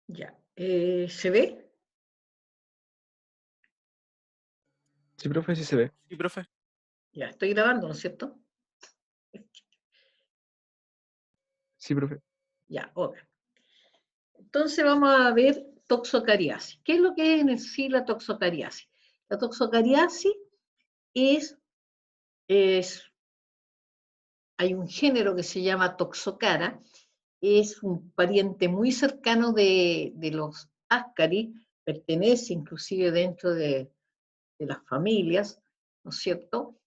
Ya. ¿Se ve? Sí, profe, sí se ve. Sí, profe. Ya, estoy grabando, ¿no es cierto? Sí, profe. Ya, ok. Entonces vamos a ver toxocariasis. ¿Qué es lo que es en sí la toxocariasis? La toxocariasis hay un género que se llama Toxocara, es un pariente muy cercano de los Ascaris, pertenece inclusive dentro de las familias, ¿no es cierto?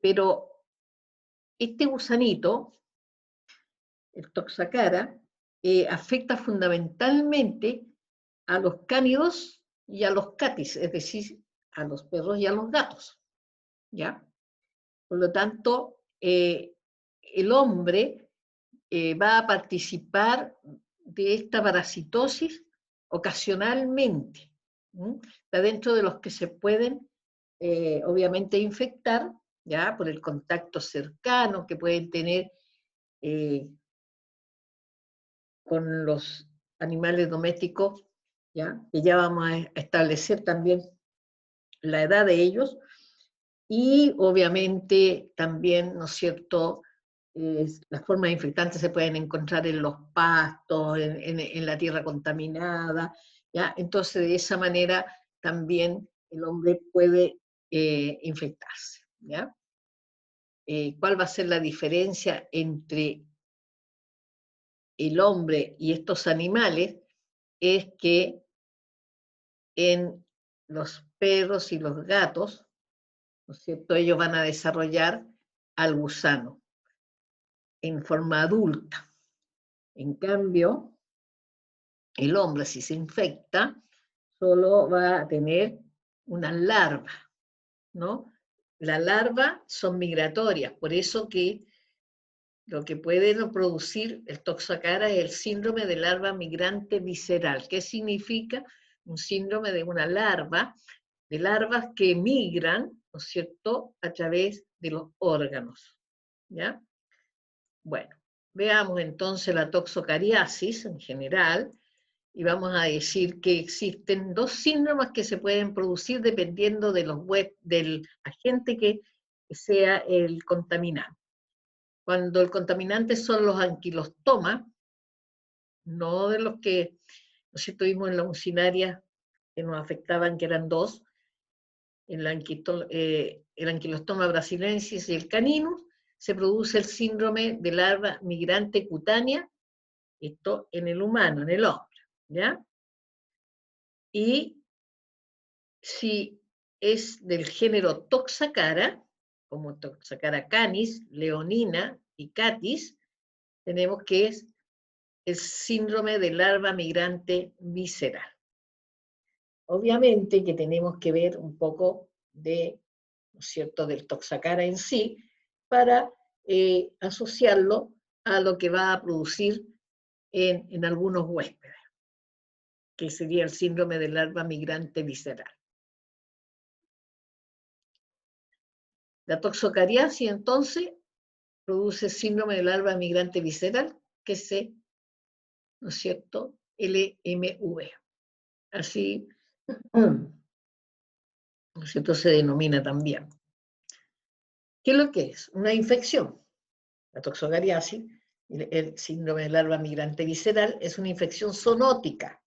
Pero este gusanito, el Toxocara, afecta fundamentalmente a los cánidos y a los catis, es decir, a los perros y a los gatos, ¿ya? Por lo tanto, el hombre va a participar de esta parasitosis ocasionalmente. Está dentro de los que se pueden, obviamente, infectar, ¿ya? Por el contacto cercano que pueden tener con los animales domésticos, ¿ya? Que ya vamos a establecer también la edad de ellos, y obviamente también, ¿no es cierto?, las formas infectantes se pueden encontrar en los pastos, en la tierra contaminada, ¿ya? Entonces, de esa manera también el hombre puede infectarse, ¿ya? ¿Cuál va a ser la diferencia entre el hombre y estos animales? Es que en los perros y los gatos, ¿no es cierto?, ellos van a desarrollar al gusano en forma adulta. En cambio, el hombre, si se infecta, solo va a tener una larva, ¿no? Las larvas son migratorias, por eso que lo que puede producir el Toxocara es el síndrome de larva migrante visceral. ¿Qué significa? Un síndrome de una larva, de larvas que migran, ¿no es cierto?, a través de los órganos, ¿ya? Bueno, veamos entonces la toxocariasis en general, y vamos a decir que existen dos síndromes que se pueden producir dependiendo de del agente que sea el contaminante. Cuando el contaminante son los anquilostomas, no de los que, ¿no es cierto?, vimos en la mucinaria que nos afectaban, que eran dos, el anquilostoma brasilensis y el caninus, se produce el síndrome de larva migrante cutánea, esto en el humano, en el hombre, ¿ya? Y si es del género Toxocara, como Toxocara canis, leonina y catis, tenemos que es el síndrome de larva migrante visceral. Obviamente que tenemos que ver un poco de, ¿no es cierto?, del Toxocara en sí, para asociarlo a lo que va a producir en algunos huéspedes, que sería el síndrome de larva migrante visceral. La toxocariasis, entonces, produce síndrome de larva migrante visceral, que se, ¿no es cierto?, LMV. Así, ¿no es cierto?, se denomina también. ¿Qué es lo que es? Una infección. La toxocariasis, el síndrome de larva migrante visceral, es una infección zoonótica.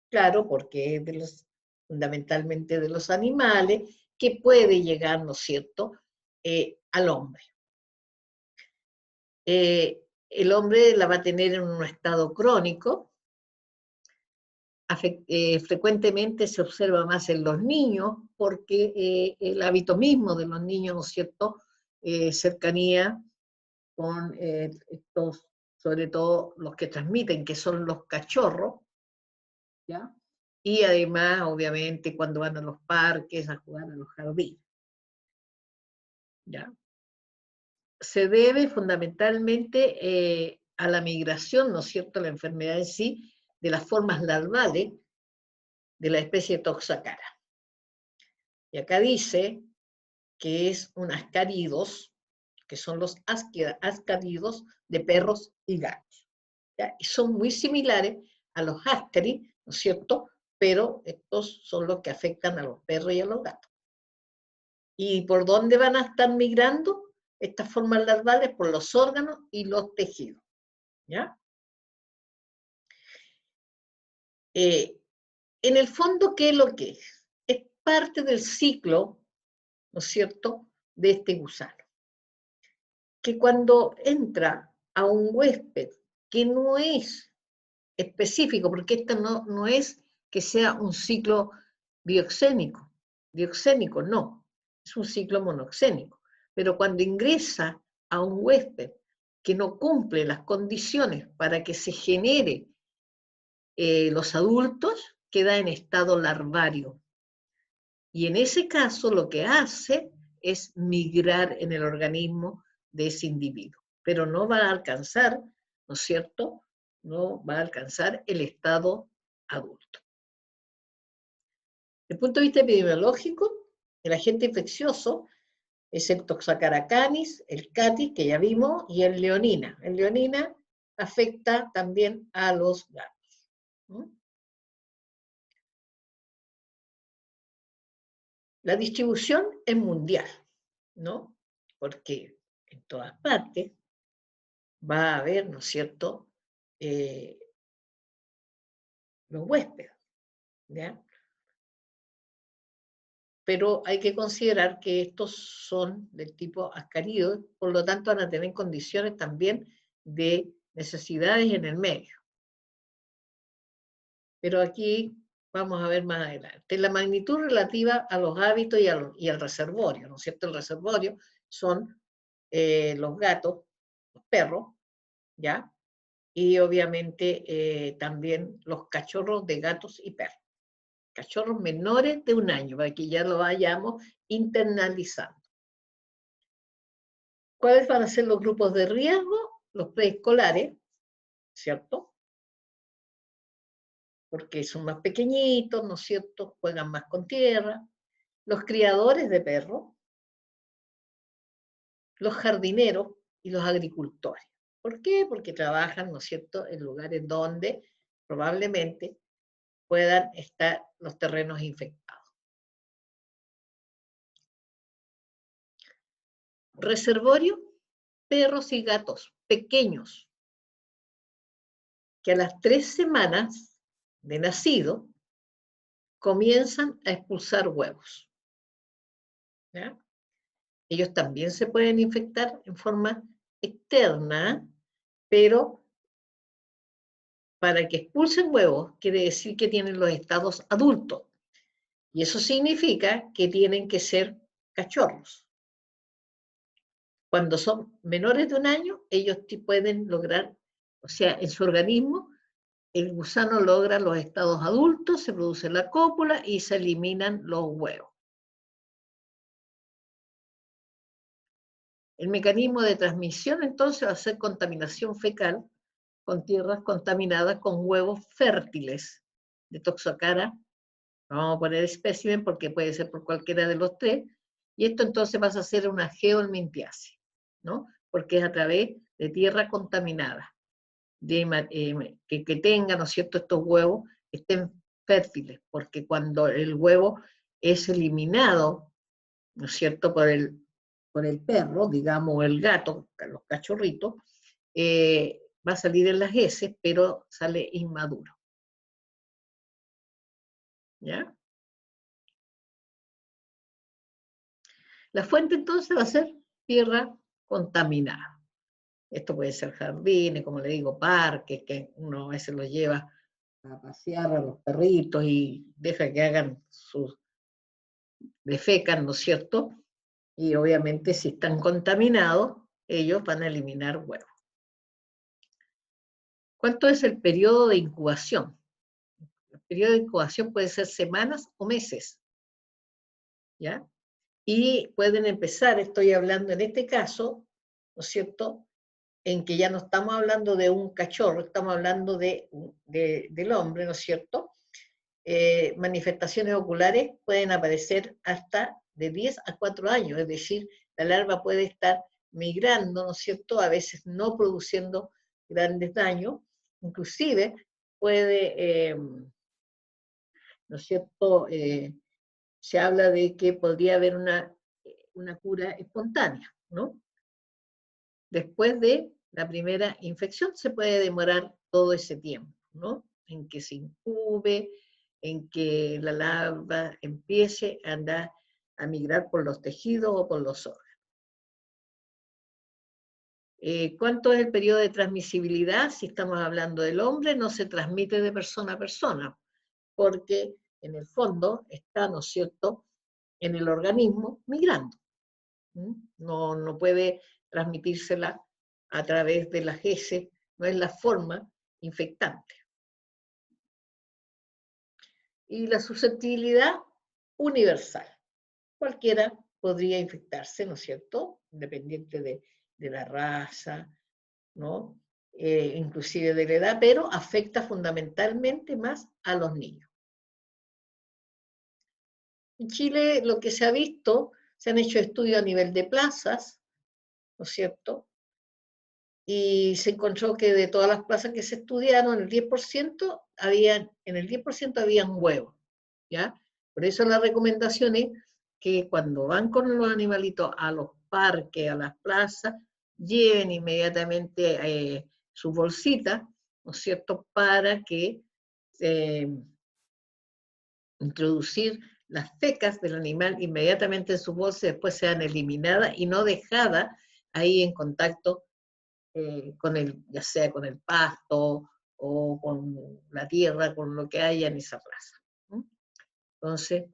Claro, porque es fundamentalmente de los animales, que puede llegar, ¿no es cierto?, al hombre. El hombre la va a tener en un estado crónico. Frecuentemente se observa más en los niños, porque el hábito mismo de los niños, ¿no es cierto?, cercanía con estos, sobre todo los que transmiten, que son los cachorros, ¿ya? Y además, obviamente, cuando van a los parques a jugar a los jardines, ¿ya? Se debe fundamentalmente a la migración, ¿no es cierto?, la enfermedad en sí, de las formas larvales de la especie Toxocara. Y acá dice que es un ascaridos, que son los ascaridos de perros y gatos. ¿Ya? Y son muy similares a los ascaris, ¿no es cierto? Pero estos son los que afectan a los perros y a los gatos. ¿Y por dónde van a estar migrando estas formas larvales? Por los órganos y los tejidos. ¿Ya? En el fondo, ¿qué es lo que es? Es parte del ciclo, ¿no es cierto?, de este gusano. Que cuando entra a un huésped que no es específico, porque esto no es que sea un ciclo dioxénico, no, es un ciclo monoxénico. Pero cuando ingresa a un huésped que no cumple las condiciones para que se genere los adultos, queda en estado larvario. Y en ese caso lo que hace es migrar en el organismo de ese individuo, pero no va a alcanzar, ¿no es cierto?, no va a alcanzar el estado adulto. Desde el punto de vista epidemiológico, el agente infeccioso es el Toxocara canis, el catis, que ya vimos, y el leonina. El leonina afecta también a los gatos. La distribución es mundial, ¿no? Porque en todas partes va a haber, ¿no es cierto?, los huéspedes, ¿ya? Pero hay que considerar que estos son del tipo ascarídeos, por lo tanto van a tener condiciones también de necesidades en el medio. Pero aquí vamos a ver más adelante. La magnitud relativa a los hábitos y al reservorio, ¿no es cierto? El reservorio son los gatos, los perros, ¿ya? Y obviamente también los cachorros de gatos y perros. Cachorros menores de 1 año, para que ya lo vayamos internalizando. ¿Cuáles van a ser los grupos de riesgo? Los preescolares, ¿cierto? Porque son más pequeñitos, ¿no es cierto? Juegan más con tierra. Los criadores de perros, los jardineros y los agricultores. ¿Por qué? Porque trabajan, ¿no es cierto?, en lugares donde probablemente puedan estar los terrenos infectados. Reservorio, perros y gatos pequeños, que a las 3 semanas de nacido comienzan a expulsar huevos. ¿Ya? Ellos también se pueden infectar en forma externa, pero para que expulsen huevos quiere decir que tienen los estados adultos. Y eso significa que tienen que ser cachorros. Cuando son menores de 1 año, ellos pueden lograr, o sea, en su organismo, el gusano logra los estados adultos, se produce la cópula y se eliminan los huevos. El mecanismo de transmisión entonces va a ser contaminación fecal con tierras contaminadas con huevos fértiles de Toxocara. Vamos a poner espécimen porque puede ser por cualquiera de los 3. Y esto entonces va a ser una geohelminthiasis, ¿no? Porque es a través de tierra contaminada, que tengan, ¿no es cierto?, estos huevos estén fértiles, porque cuando el huevo es eliminado, ¿no es cierto?, por el perro, digamos, el gato, los cachorritos, va a salir en las heces, pero sale inmaduro. ¿Ya? La fuente entonces va a ser tierra contaminada. Esto puede ser jardines, como le digo, parques, que uno a veces los lleva a pasear a los perritos y deja que hagan sus defecan, ¿no es cierto? Y obviamente si están contaminados, ellos van a eliminar huevos. ¿Cuánto es el periodo de incubación? El periodo de incubación puede ser semanas o meses, ¿ya? Y pueden empezar, estoy hablando en este caso, ¿no es cierto?, en que ya no estamos hablando de un cachorro, estamos hablando del hombre, ¿no es cierto? Manifestaciones oculares pueden aparecer hasta de 10 a 4 años, es decir, la larva puede estar migrando, ¿no es cierto?, a veces no produciendo grandes daños, inclusive puede, ¿no es cierto?, se habla de que podría haber una cura espontánea, ¿no? Después de la primera infección se puede demorar todo ese tiempo, ¿no? En que se incube, en que la larva empiece a andar a migrar por los tejidos o por los órganos. ¿Cuánto es el periodo de transmisibilidad? Si estamos hablando del hombre, no se transmite de persona a persona, porque en el fondo está, ¿no es cierto?, en el organismo migrando. No puede transmitírsela a través de las heces, no es la forma infectante. Y la susceptibilidad universal. Cualquiera podría infectarse, ¿no es cierto?, independiente de la raza, ¿no? Inclusive de la edad, pero afecta fundamentalmente más a los niños. En Chile lo que se ha visto, se han hecho estudios a nivel de plazas, ¿no es cierto?, y se encontró que de todas las plazas que se estudiaron, en el 10% habían huevos, ¿ya? Por eso la recomendación es que cuando van con los animalitos a los parques, a las plazas, lleven inmediatamente su bolsita, ¿no es cierto?, para que introducir las fecas del animal inmediatamente en su bolsa y después sean eliminadas y no dejadas ahí en contacto con ya sea con el pasto o con la tierra, con lo que haya en esa plaza. ¿No? Entonces,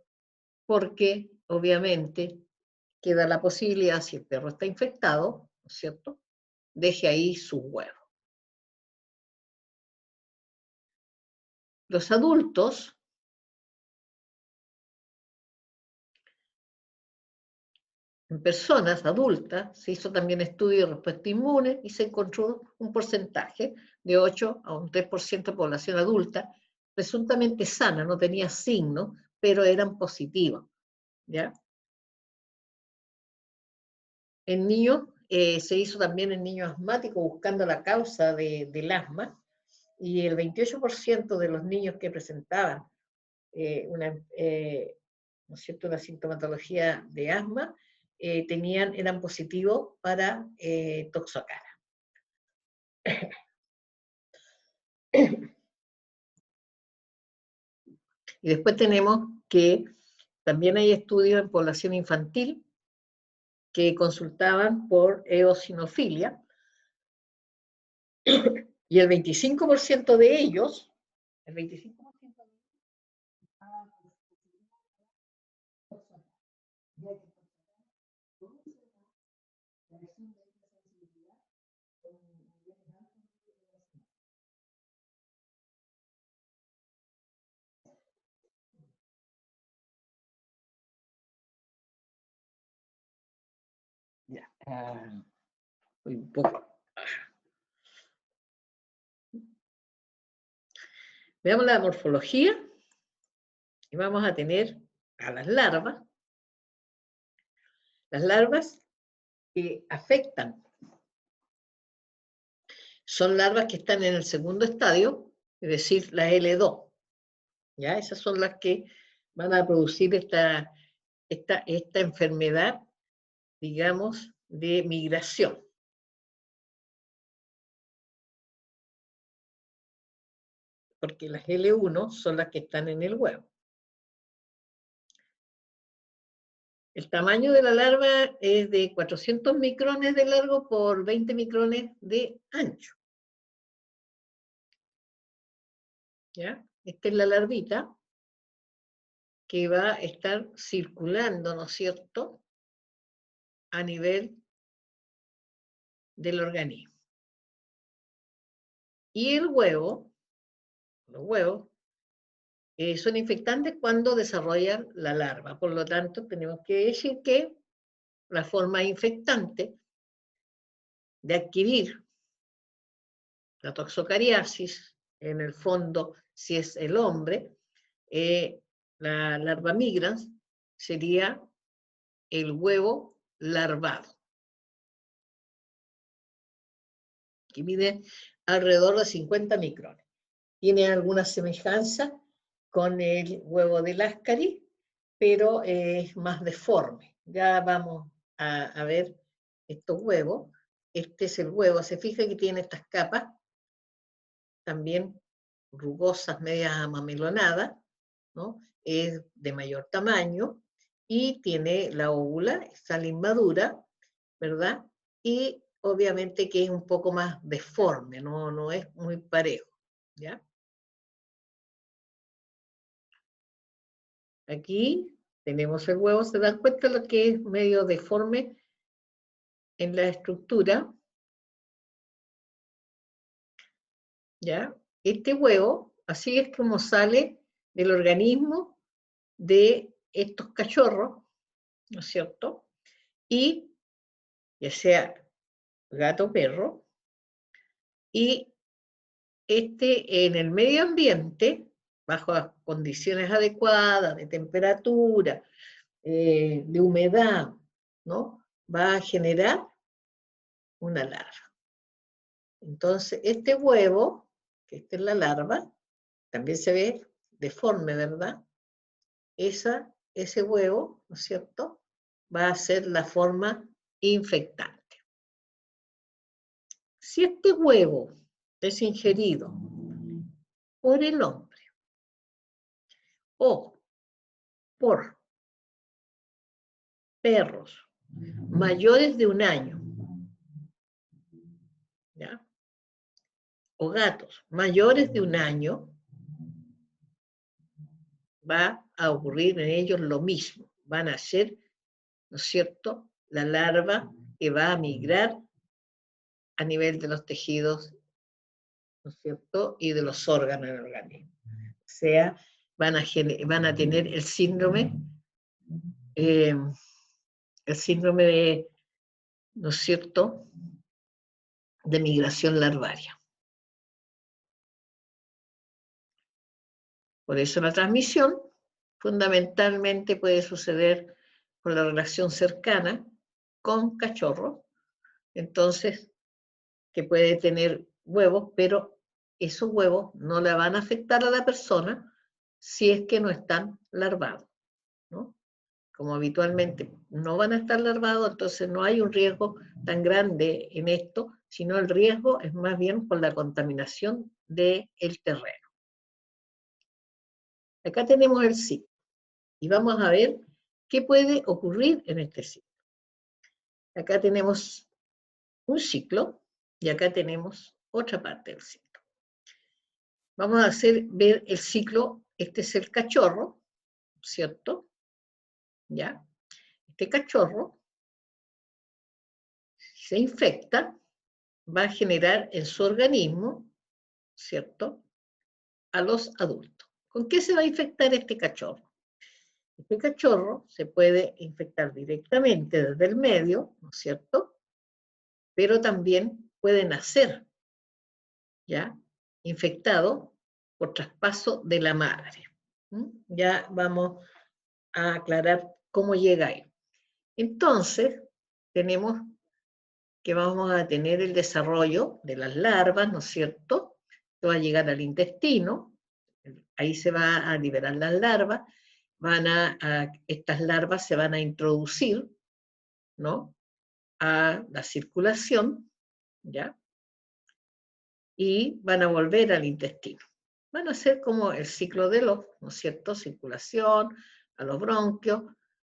porque obviamente queda la posibilidad, si el perro está infectado, ¿no es cierto?, deje ahí sus huevos. Los adultos, en personas adultas, se hizo también estudio de respuesta inmune y se encontró un porcentaje de 8 a un 3% de población adulta presuntamente sana, no tenía signos, pero eran positivos, ¿ya? En niños, se hizo también en niños asmáticos buscando la causa del asma, y el 28% de los niños que presentaban ¿no es cierto?, una sintomatología de asma, eran positivos para Toxocara. Y después tenemos que también hay estudios en población infantil que consultaban por eosinofilia, y el 25% de ellos, el 25% de ellos, ya, un poco. Veamos la morfología y vamos a tener a las larvas. Las larvas que afectan son larvas que están en el segundo estadio, es decir, la L2. ¿Ya? Esas son las que van a producir esta enfermedad, digamos, de migración. Porque las L1 son las que están en el huevo. El tamaño de la larva es de 400 micrones de largo por 20 micrones de ancho. ¿Ya? Esta es la larvita que va a estar circulando, ¿no es cierto?, a nivel del organismo. Y el huevo, los huevos, son infectantes cuando desarrollan la larva. Por lo tanto, tenemos que decir que la forma infectante de adquirir la toxocariasis, en el fondo, si es el hombre, la larva migrans sería el huevo larvado, que mide alrededor de 50 micrones. Tiene alguna semejanza con el huevo del Ascari, pero es más deforme. Ya vamos a ver estos huevos. Este es el huevo. Se fija que tiene estas capas, también rugosas, medias amamilonadas, ¿no? Es de mayor tamaño y tiene la óvula, está la inmadura, ¿verdad? Y obviamente que es un poco más deforme, no es muy parejo, ¿ya? Aquí tenemos el huevo, ¿se dan cuenta lo que es medio deforme en la estructura? ¿Ya? Este huevo, así es como sale del organismo de estos cachorros, ¿no es cierto? Y ya sea gato o perro, y en el medio ambiente, bajo las condiciones adecuadas de temperatura, de humedad, ¿no? Va a generar una larva. Entonces, este huevo, que esta es la larva, también se ve deforme, ¿verdad? Ese huevo, ¿no es cierto?, va a ser la forma infectante. Si este huevo es ingerido por el hombre o por perros mayores de 1 año, ¿ya?, o gatos mayores de 1 año, va a ocurrir en ellos lo mismo. Van a ser, ¿no es cierto?, la larva que va a migrar a nivel de los tejidos, ¿no es cierto?, y de los órganos del organismo. O sea, van a tener eh, el síndrome de, ¿no es cierto?, de migración larvaria. Por eso la transmisión fundamentalmente puede suceder por la relación cercana con cachorros, entonces, que puede tener huevos, pero esos huevos no le van a afectar a la persona si es que no están larvados, ¿no? Como habitualmente no van a estar larvados, entonces no hay un riesgo tan grande en esto, sino el riesgo es más bien por la contaminación del terreno. Acá tenemos el ciclo y vamos a ver qué puede ocurrir en este ciclo. Acá tenemos un ciclo y acá tenemos otra parte del ciclo. Vamos a ver el ciclo, este es el cachorro, ¿cierto? ¿Ya? Este cachorro se infecta, va a generar en su organismo, ¿cierto?, a los adultos. ¿Con qué se va a infectar este cachorro? Este cachorro se puede infectar directamente desde el medio, ¿no es cierto?, pero también puede nacer, ¿ya?, infectado por traspaso de la madre. Ya vamos a aclarar cómo llega ahí. Entonces, tenemos que vamos a tener el desarrollo de las larvas, ¿no es cierto?, que va a llegar al intestino, ahí se va a liberar las larvas, estas larvas se van a introducir, ¿no?, a la circulación, ¿ya?, y van a volver al intestino. Van a ser como el ciclo de los, ¿no es cierto?, circulación, a los bronquios,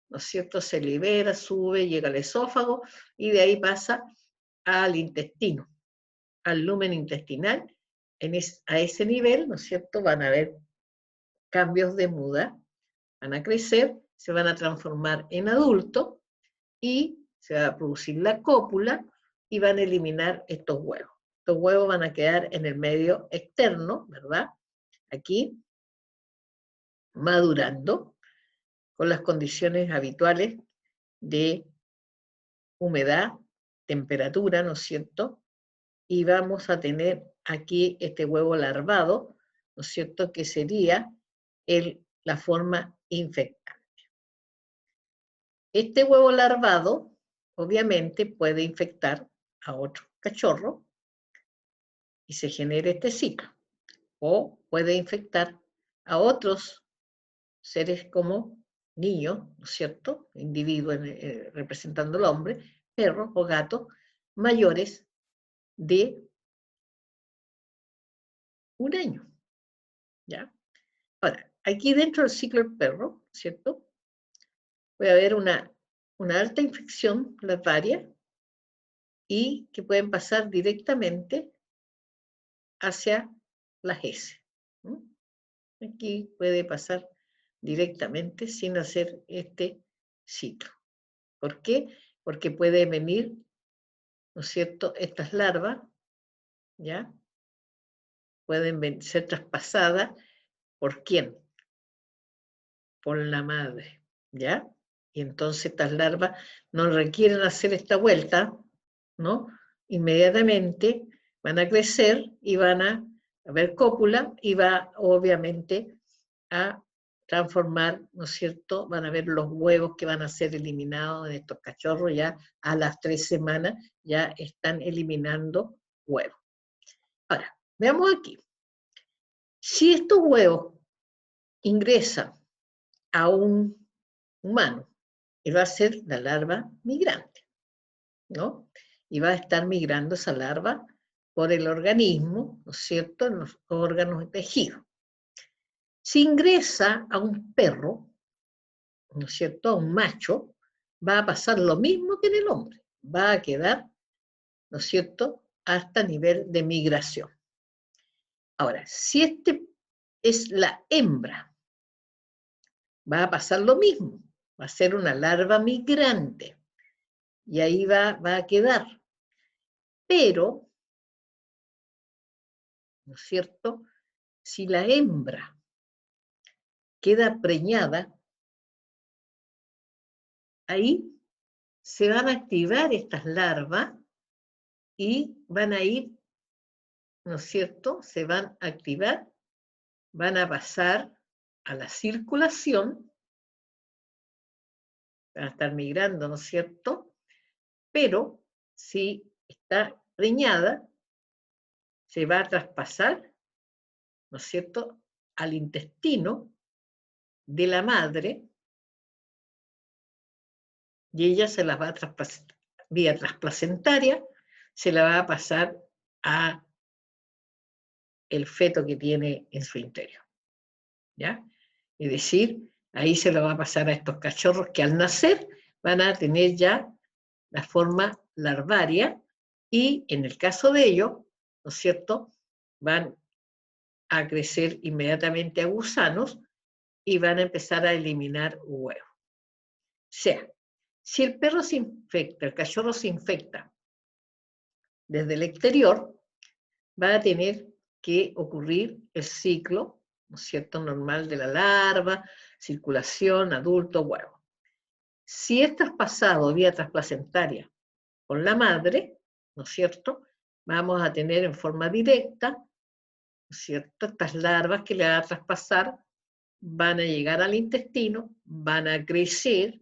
¿no es cierto?, se libera, sube, llega al esófago, y de ahí pasa al intestino, al lumen intestinal. A ese nivel, ¿no es cierto?, van a haber cambios de muda, van a crecer, se van a transformar en adultos y se va a producir la cópula y van a eliminar estos huevos. Estos huevos van a quedar en el medio externo, ¿verdad?, aquí, madurando con las condiciones habituales de humedad, temperatura, ¿no es cierto?, y vamos a tener aquí este huevo larvado, ¿no es cierto?, que sería la forma infectante. este huevo larvado, obviamente, puede infectar a otro cachorro y se genera este ciclo. O puede infectar a otros seres como niños, ¿no es cierto? Individuos representando al hombre, perros o gatos mayores de 1 año, ¿ya? Ahora, aquí dentro del ciclo del perro, ¿cierto? Puede haber una alta infección larvaria y que pueden pasar directamente hacia las heces. Aquí puede pasar directamente sin hacer este ciclo. ¿Por qué? Porque puede venir, ¿no es cierto?, estas larvas, ¿ya? Pueden ser traspasadas, ¿por quién? Por la madre, ¿ya? Y entonces estas larvas no requieren hacer esta vuelta, ¿no? Inmediatamente van a crecer y van a haber cópula y va obviamente a transformar, ¿no es cierto? Van a ver los huevos que van a ser eliminados de estos cachorros ya a las 3 semanas, ya están eliminando huevos. Ahora, veamos aquí. Si estos huevos ingresan a un humano, y va a ser la larva migrante, ¿no? Y va a estar migrando esa larva por el organismo, ¿no es cierto?, en los órganos y tejidos. Si ingresa a un perro, ¿no es cierto?, a un macho, va a pasar lo mismo que en el hombre. Va a quedar, ¿no es cierto?, hasta nivel de migración. Ahora, si este es la hembra, va a pasar lo mismo. Va a ser una larva migrante. Y ahí va a quedar. Pero, ¿no es cierto?, si la hembra queda preñada, ahí se van a activar estas larvas y van a ir, ¿no es cierto?, se van a activar, van a pasar a la circulación, van a estar migrando, ¿no es cierto?, pero si está preñada, se va a traspasar, ¿no es cierto?, al intestino de la madre y ella se las va a traspasar vía transplacentaria, se la va a pasar a el feto que tiene en su interior, ¿ya? Es decir, ahí se lo va a pasar a estos cachorros que al nacer van a tener ya la forma larvaria y en el caso de ellos, ¿no es cierto?, van a crecer inmediatamente a gusanos y van a empezar a eliminar huevos. O sea, si el perro se infecta, el cachorro se infecta desde el exterior, va a tener que ocurrir el ciclo, ¿no es cierto?, normal de la larva, circulación, adulto, huevo. Si es traspasado vía transplacentaria con la madre, ¿no es cierto?, vamos a tener en forma directa, ¿no es cierto?, estas larvas que le va a traspasar van a llegar al intestino, van a crecer,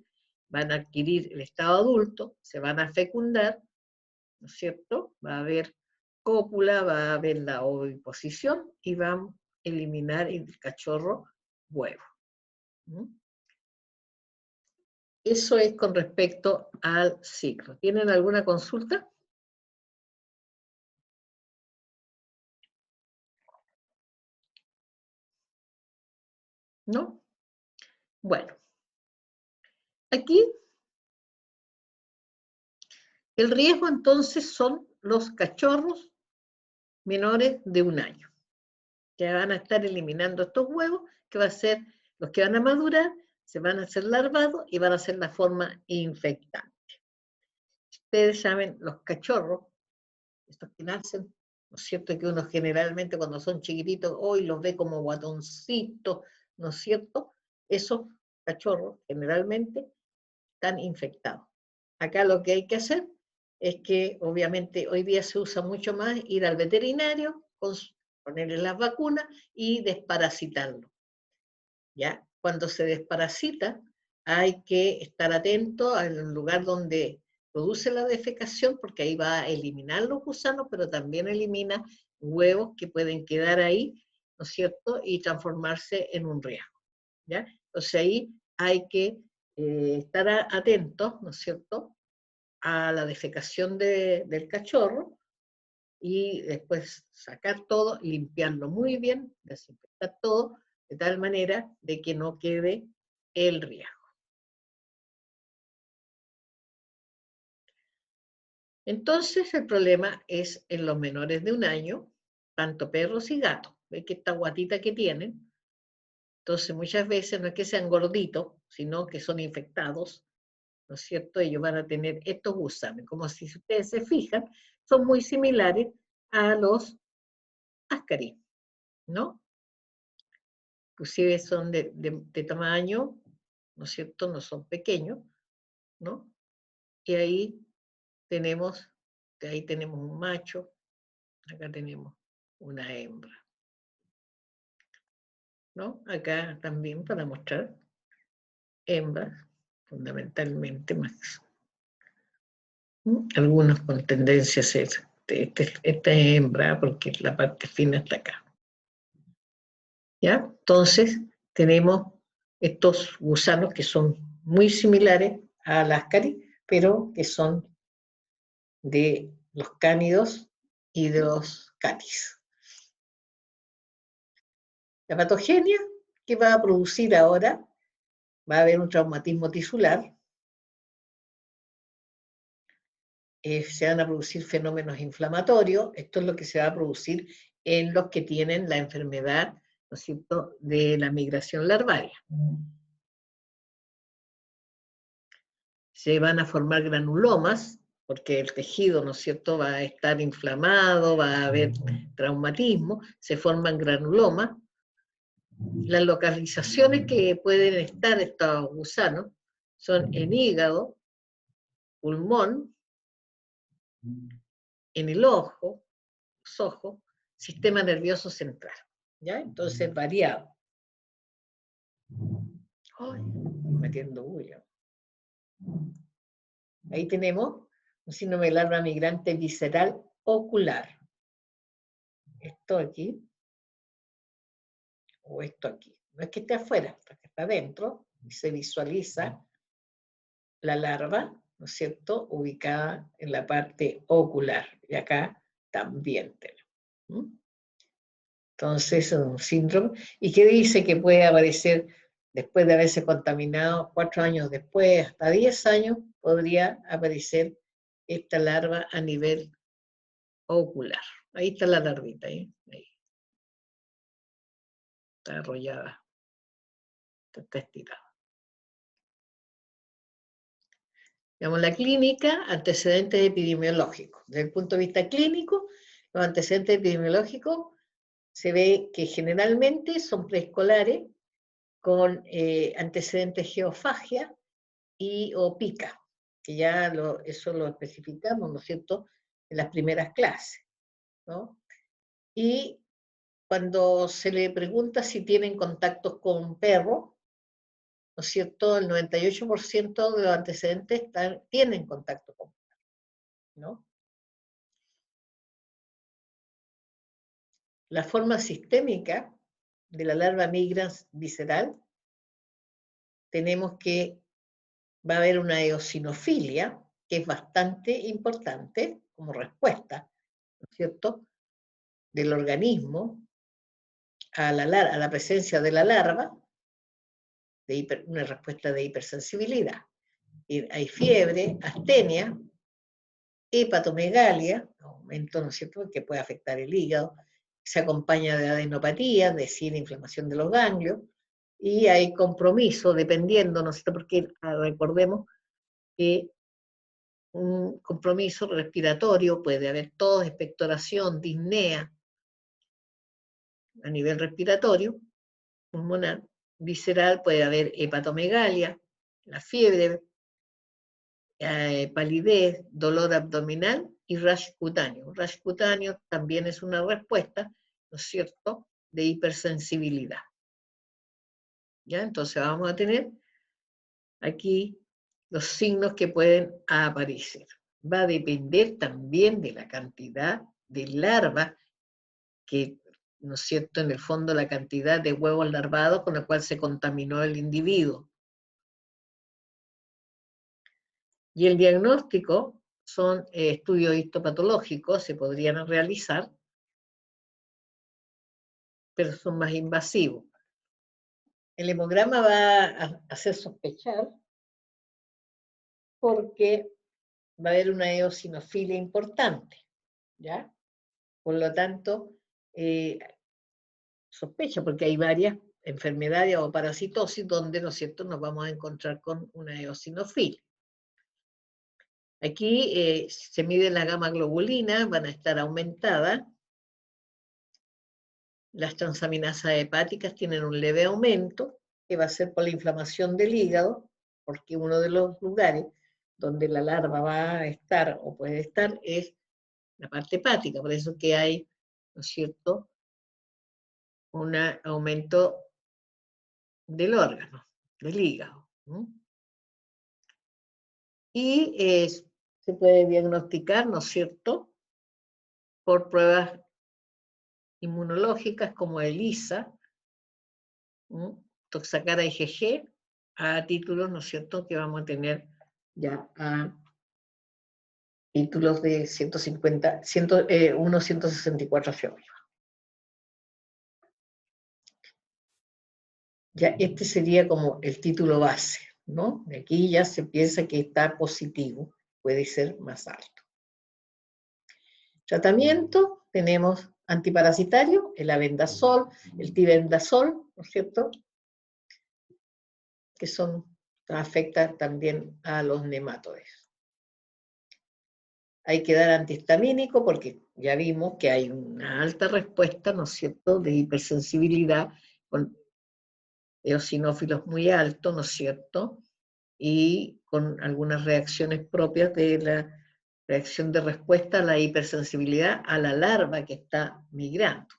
van a adquirir el estado adulto, se van a fecundar, ¿no es cierto?, va a haber cópula, va a haber la oviposición y va a eliminar el cachorro huevo. Eso es con respecto al ciclo. ¿Tienen alguna consulta? ¿No? Bueno, aquí el riesgo entonces son los cachorros menores de 1 año, que van a estar eliminando estos huevos, que va a ser los que van a madurar, se van a hacer larvados y van a ser la forma infectante. Ustedes saben, los cachorros, estos que nacen, ¿no es cierto?, que uno generalmente cuando son chiquititos hoy los ve como guatoncitos, ¿no es cierto? Esos cachorros generalmente están infectados. Acá lo que hay que hacer es que obviamente hoy día se usa mucho más ir al veterinario, ponerle las vacunas y desparasitarlo. ¿Ya? Cuando se desparasita, hay que estar atento al lugar donde produce la defecación, porque ahí va a eliminar los gusanos, pero también elimina huevos que pueden quedar ahí, ¿no es cierto?, y transformarse en un riesgo, ¿ya? Entonces ahí hay que estar atentos, ¿no es cierto?, a la defecación del cachorro, y después sacar todo, limpiarlo muy bien, desinfectar todo, de tal manera de que no quede el riesgo. Entonces el problema es en los menores de 1 año, tanto perros y gatos. ¿Ves que esta guatita que tienen? Entonces muchas veces no es que sean gorditos, sino que son infectados, ¿no es cierto? Ellos van a tener estos gusanos, como si ustedes se fijan, son muy similares a los ascaris, ¿no? Inclusive son de tamaño, ¿no es cierto? No son pequeños, ¿no? Y ahí tenemos un macho, acá tenemos una hembra, ¿no? Acá también para mostrar hembras, fundamentalmente más. Algunos con tendencia a ser, esta es hembra porque la parte fina está acá. ¿Ya? Entonces, tenemos estos gusanos que son muy similares al ascaris, pero que son de los cánidos y de los catis. La patogenia que va a producir ahora, va a haber un traumatismo tisular, se van a producir fenómenos inflamatorios, esto es lo que se va a producir en los que tienen la enfermedad, ¿no es cierto?, de la migración larvaria. Se van a formar granulomas, porque el tejido, ¿no es cierto?, va a estar inflamado, va a haber traumatismo, se forman granulomas. Las localizaciones que pueden estar estos gusanos son en hígado, pulmón, en el ojo, los ojos, sistema nervioso central, ¿ya? Entonces, variado. Ay, metiendo bulla. Ahí tenemos un síndrome de larva migrante visceral ocular. Esto aquí, o esto aquí. No es que esté afuera, está adentro, y se visualiza la larva, ¿no es cierto?, ubicada en la parte ocular. Y acá también tenemos. Entonces, es un síndrome. ¿Y qué dice que puede aparecer después de haberse contaminado 4 años después, hasta 10 años, podría aparecer esta larva a nivel ocular? Ahí está la larvita, ahí está arrollada, está estirada. Digamos, la clínica, antecedentes epidemiológicos. Desde el punto de vista clínico, los antecedentes epidemiológicos se ve que generalmente son preescolares con antecedentes geofagia o pica, que ya eso lo especificamos, ¿no es cierto?, en las primeras clases, ¿no? Y cuando se le pregunta si tienen contactos con perros, ¿no es cierto?, el 98% de los antecedentes tienen contacto con perros, ¿no? La forma sistémica de la larva migrans visceral, tenemos que va a haber una eosinofilia, que es bastante importante como respuesta, ¿no es cierto?, del organismo a la presencia de la larva, una respuesta de hipersensibilidad. Y hay fiebre, astenia, hepatomegalia, aumento, ¿no es cierto?, que puede afectar el hígado, se acompaña de adenopatía, es decir, inflamación de los ganglios, y hay compromiso, dependiendo, ¿no es cierto?, porque recordemos que un compromiso respiratorio puede haber tos, expectoración, disnea a nivel respiratorio, pulmonar, visceral, puede haber hepatomegalia, la fiebre, palidez, dolor abdominal y rash cutáneo. Rash cutáneo también es una respuesta, ¿no es cierto?, de hipersensibilidad. ¿Ya? Entonces vamos a tener aquí los signos que pueden aparecer. Va a depender también de la cantidad de larvas que, ¿no es cierto?, en el fondo la cantidad de huevos larvados con la cual se contaminó el individuo. Y el diagnóstico son estudios histopatológicos, se podrían realizar, pero son más invasivos. El hemograma va a hacer sospechar porque va a haber una eosinofilia importante, ¿ya? Por lo tanto, sospecha, porque hay varias enfermedades o parasitosis donde, ¿no es cierto?, nos vamos a encontrar con una eosinofilia. Aquí se mide la gamma globulina, van a estar aumentadas. Las transaminasas hepáticas tienen un leve aumento, que va a ser por la inflamación del hígado, porque uno de los lugares donde la larva va a estar o puede estar es la parte hepática, por eso que hay, ¿no es cierto?, un aumento del órgano, del hígado. ¿No? Y se puede diagnosticar, ¿no es cierto?, por pruebas inmunológicas como ELISA, Toxacara IgG, a títulos, ¿no es cierto?, que vamos a tener ya a títulos de 150, 164 hacia arriba. Ya este sería como el título base, ¿no? De aquí ya se piensa que está positivo, puede ser más alto. Tratamiento, tenemos antiparasitario, el albendazol, el tibendazol, ¿no es cierto?, que afectan también a los nematodes. Hay que dar antihistamínico porque ya vimos que hay una alta respuesta, ¿no es cierto?, de hipersensibilidad con eosinófilos muy altos, ¿no es cierto?, y con algunas reacciones propias de la reacción de respuesta a la hipersensibilidad a la larva que está migrando.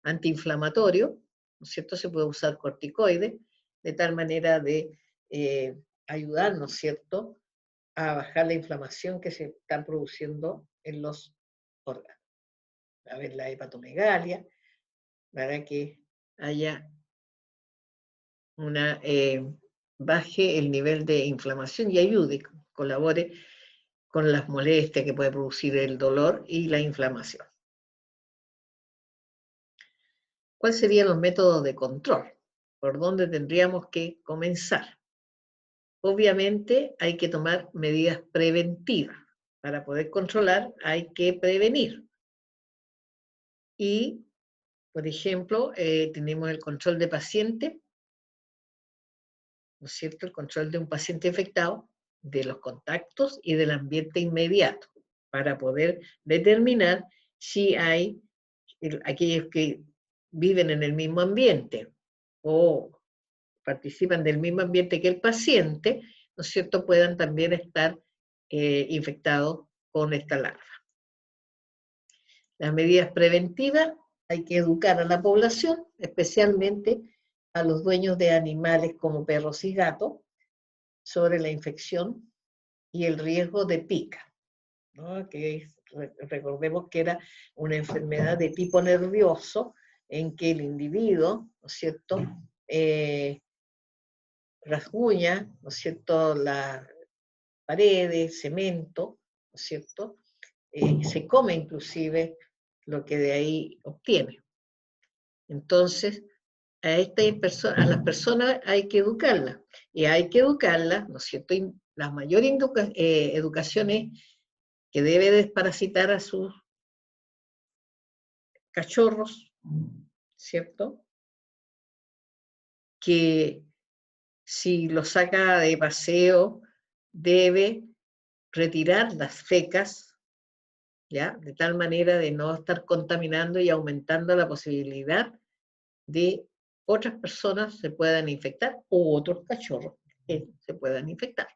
Antiinflamatorio, ¿no es cierto?, se puede usar corticoides, de tal manera de ayudar, ¿no es cierto?, a bajar la inflamación que se está produciendo en los órganos. A ver, la hepatomegalia, para que haya baje el nivel de inflamación y ayude, colabore con las molestias que puede producir el dolor y la inflamación. ¿Cuáles serían los métodos de control? ¿Por dónde tendríamos que comenzar? Obviamente hay que tomar medidas preventivas. Para poder controlar hay que prevenir. Y, por ejemplo, tenemos el control de paciente, ¿no es cierto?, el control de un paciente infectado, de los contactos y del ambiente inmediato, para poder determinar si hay aquellos que viven en el mismo ambiente o participan del mismo ambiente que el paciente, ¿no es cierto?, puedan también estar infectados con esta larva. Las medidas preventivas, hay que educar a la población, especialmente a los dueños de animales como perros y gatos, sobre la infección y el riesgo de pica, ¿no? Recordemos que era una enfermedad de tipo nervioso en que el individuo, ¿no es cierto?, rasguña, ¿no es cierto?, las paredes, cemento, ¿no es cierto?, se come inclusive lo que de ahí obtiene. Entonces, a las personas hay que educarlas, y hay que educarlas, ¿no es cierto?, la mayor educación es que debe desparasitar a sus cachorros, ¿cierto?, que si los saca de paseo, debe retirar las fecas, ¿ya?, de tal manera de no estar contaminando y aumentando la posibilidad de otras personas se puedan infectar o otros cachorros que se puedan infectar.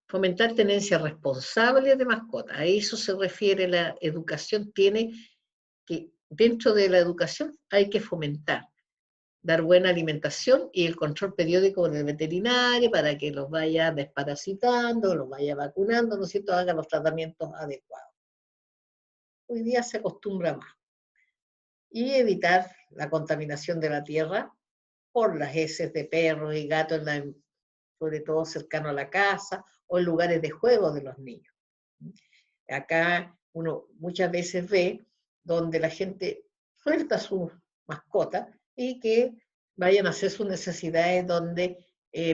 Fomentar tenencia responsable de mascotas. A eso se refiere la educación. Tiene que, dentro de la educación hay que fomentar dar buena alimentación y el control periódico del veterinario para que los vaya desparasitando, los vaya vacunando, ¿no es cierto?, haga los tratamientos adecuados. Hoy día se acostumbra más. Y evitar la contaminación de la tierra por las heces de perros y gatos, sobre todo cercano a la casa o en lugares de juego de los niños. Acá uno muchas veces ve donde la gente suelta sus mascotas y que vayan a hacer sus necesidades donde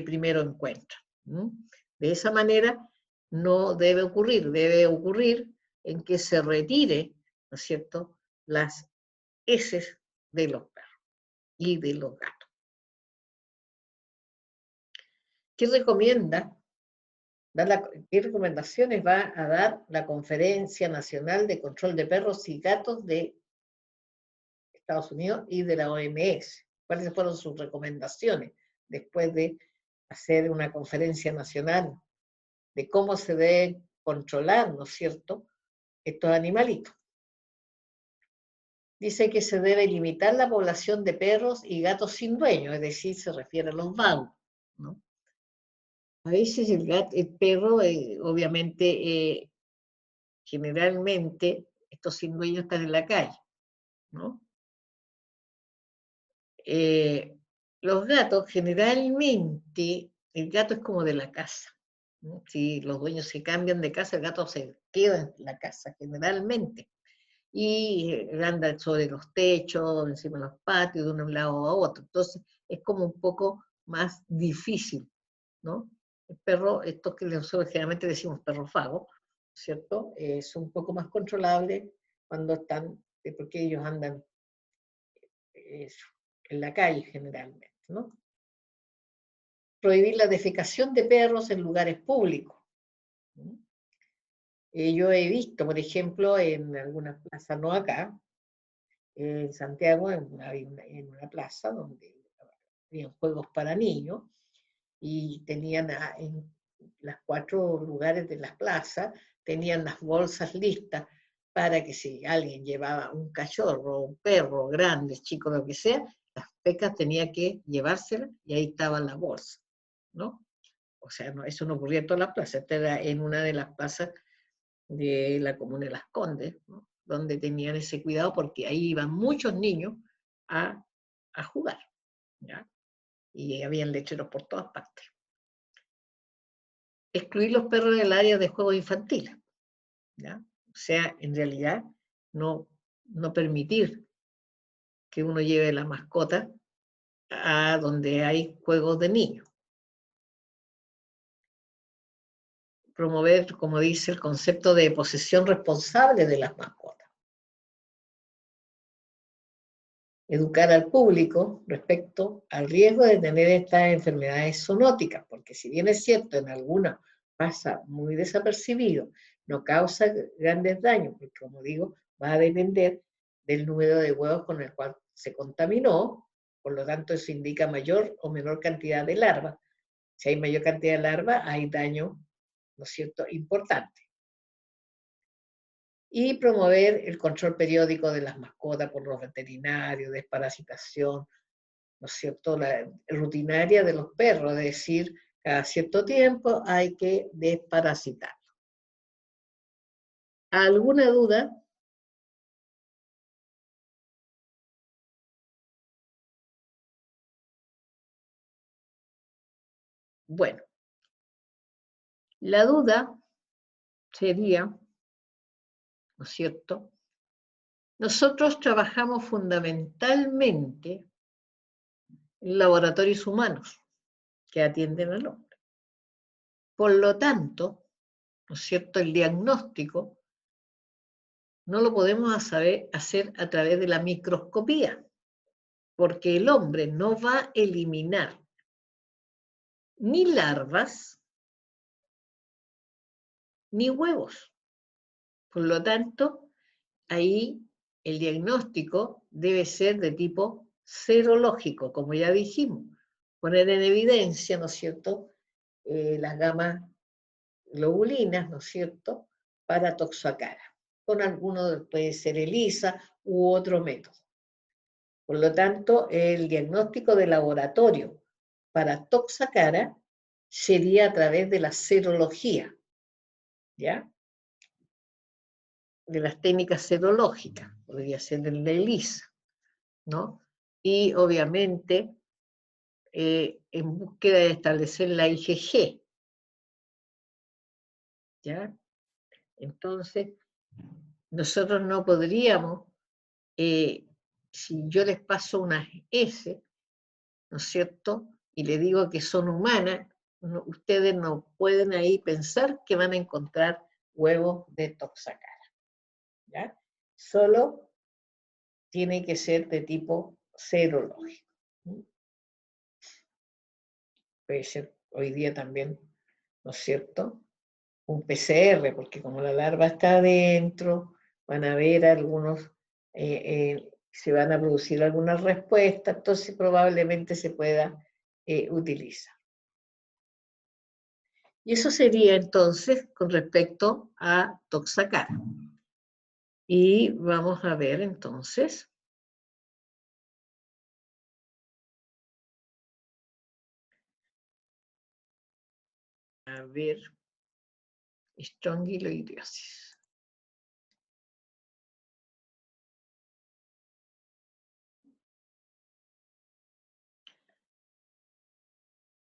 primero encuentran. De esa manera no debe ocurrir en que se retire, ¿no es cierto?, las heces de los perros y de los gatos. ¿Qué recomienda? ¿Qué recomendaciones va a dar la Conferencia Nacional de Control de Perros y Gatos de Estados Unidos y de la OMS? ¿Cuáles fueron sus recomendaciones después de hacer una conferencia nacional de cómo se deben controlar, ¿no es cierto?, estos animalitos? Dice que se debe limitar la población de perros y gatos sin dueño, es decir, se refiere a los vagos, ¿no? A veces el perro, obviamente, generalmente, estos sin dueños están en la calle, ¿no? Los gatos, generalmente, el gato es como de la casa, ¿no? Si los dueños se cambian de casa, el gato se queda en la casa, generalmente. Y anda sobre los techos, encima de los patios, de un lado a otro. Entonces, es como un poco más difícil, ¿no? El perro, estos que nosotros generalmente decimos perros vagos, ¿cierto? Es un poco más controlable cuando están, porque ellos andan en la calle generalmente, ¿no? Prohibir la defecación de perros en lugares públicos. Yo he visto, por ejemplo, en algunas plazas, no acá, en Santiago, en una plaza donde había juegos para niños y tenían en los 4 lugares de las plazas, tenían las bolsas listas para que si alguien llevaba un cachorro, un perro grande, chico, lo que sea, las pecas tenía que llevárselas y ahí estaba la bolsa, ¿no? O sea, no, eso no ocurría en todas las plazas, esta era en una de las plazas de la comuna de Las Condes, ¿no?, donde tenían ese cuidado porque ahí iban muchos niños a jugar, ¿ya? Y habían lecheros por todas partes. Excluir los perros del área de juegos infantiles, ¿ya? O sea, en realidad, no permitir que uno lleve la mascota a donde hay juegos de niños. Promover, como dice, el concepto de posesión responsable de las mascotas. Educar al público respecto al riesgo de tener estas enfermedades zoonóticas, porque si bien es cierto, en algunas pasa muy desapercibido, no causa grandes daños, porque como digo, va a depender del número de huevos con el cual se contaminó, por lo tanto eso indica mayor o menor cantidad de larvas. Si hay mayor cantidad de larvas, hay daño, ¿no es cierto?, importante. Y promover el control periódico de las mascotas por los veterinarios, desparasitación, ¿no es cierto?, la rutinaria de los perros, es decir, cada cierto tiempo hay que desparasitar. ¿Alguna duda? Bueno, la duda sería, ¿no es cierto? Nosotros trabajamos fundamentalmente en laboratorios humanos que atienden al hombre. Por lo tanto, ¿no es cierto?, el diagnóstico no lo podemos hacer a través de la microscopía, porque el hombre no va a eliminar ni larvas ni huevos. Por lo tanto, ahí el diagnóstico debe ser de tipo serológico, como ya dijimos, poner en evidencia, ¿no es cierto?, las gamas globulinas, ¿no es cierto?, para toxocara. Con alguno puede ser ELISA u otro método. Por lo tanto, el diagnóstico de laboratorio para Toxacara sería a través de la serología, ¿ya? De las técnicas serológicas, podría ser el ELISA, ¿no? Y obviamente en búsqueda de establecer la IgG, ¿ya? Entonces, nosotros no podríamos, si yo les paso unas S, ¿no es cierto? Y le digo que son humanas, no, ustedes no pueden ahí pensar que van a encontrar huevos de Toxacara, ¿ya? Solo tiene que ser de tipo serológico. Puede ser hoy día también, ¿no es cierto?, un PCR, porque como la larva está adentro, van a haber algunos, se van a producir algunas respuestas, entonces probablemente se pueda utilizar. Y eso sería entonces con respecto a Toxacara. Y vamos a ver entonces. A ver, estrongiloideosis.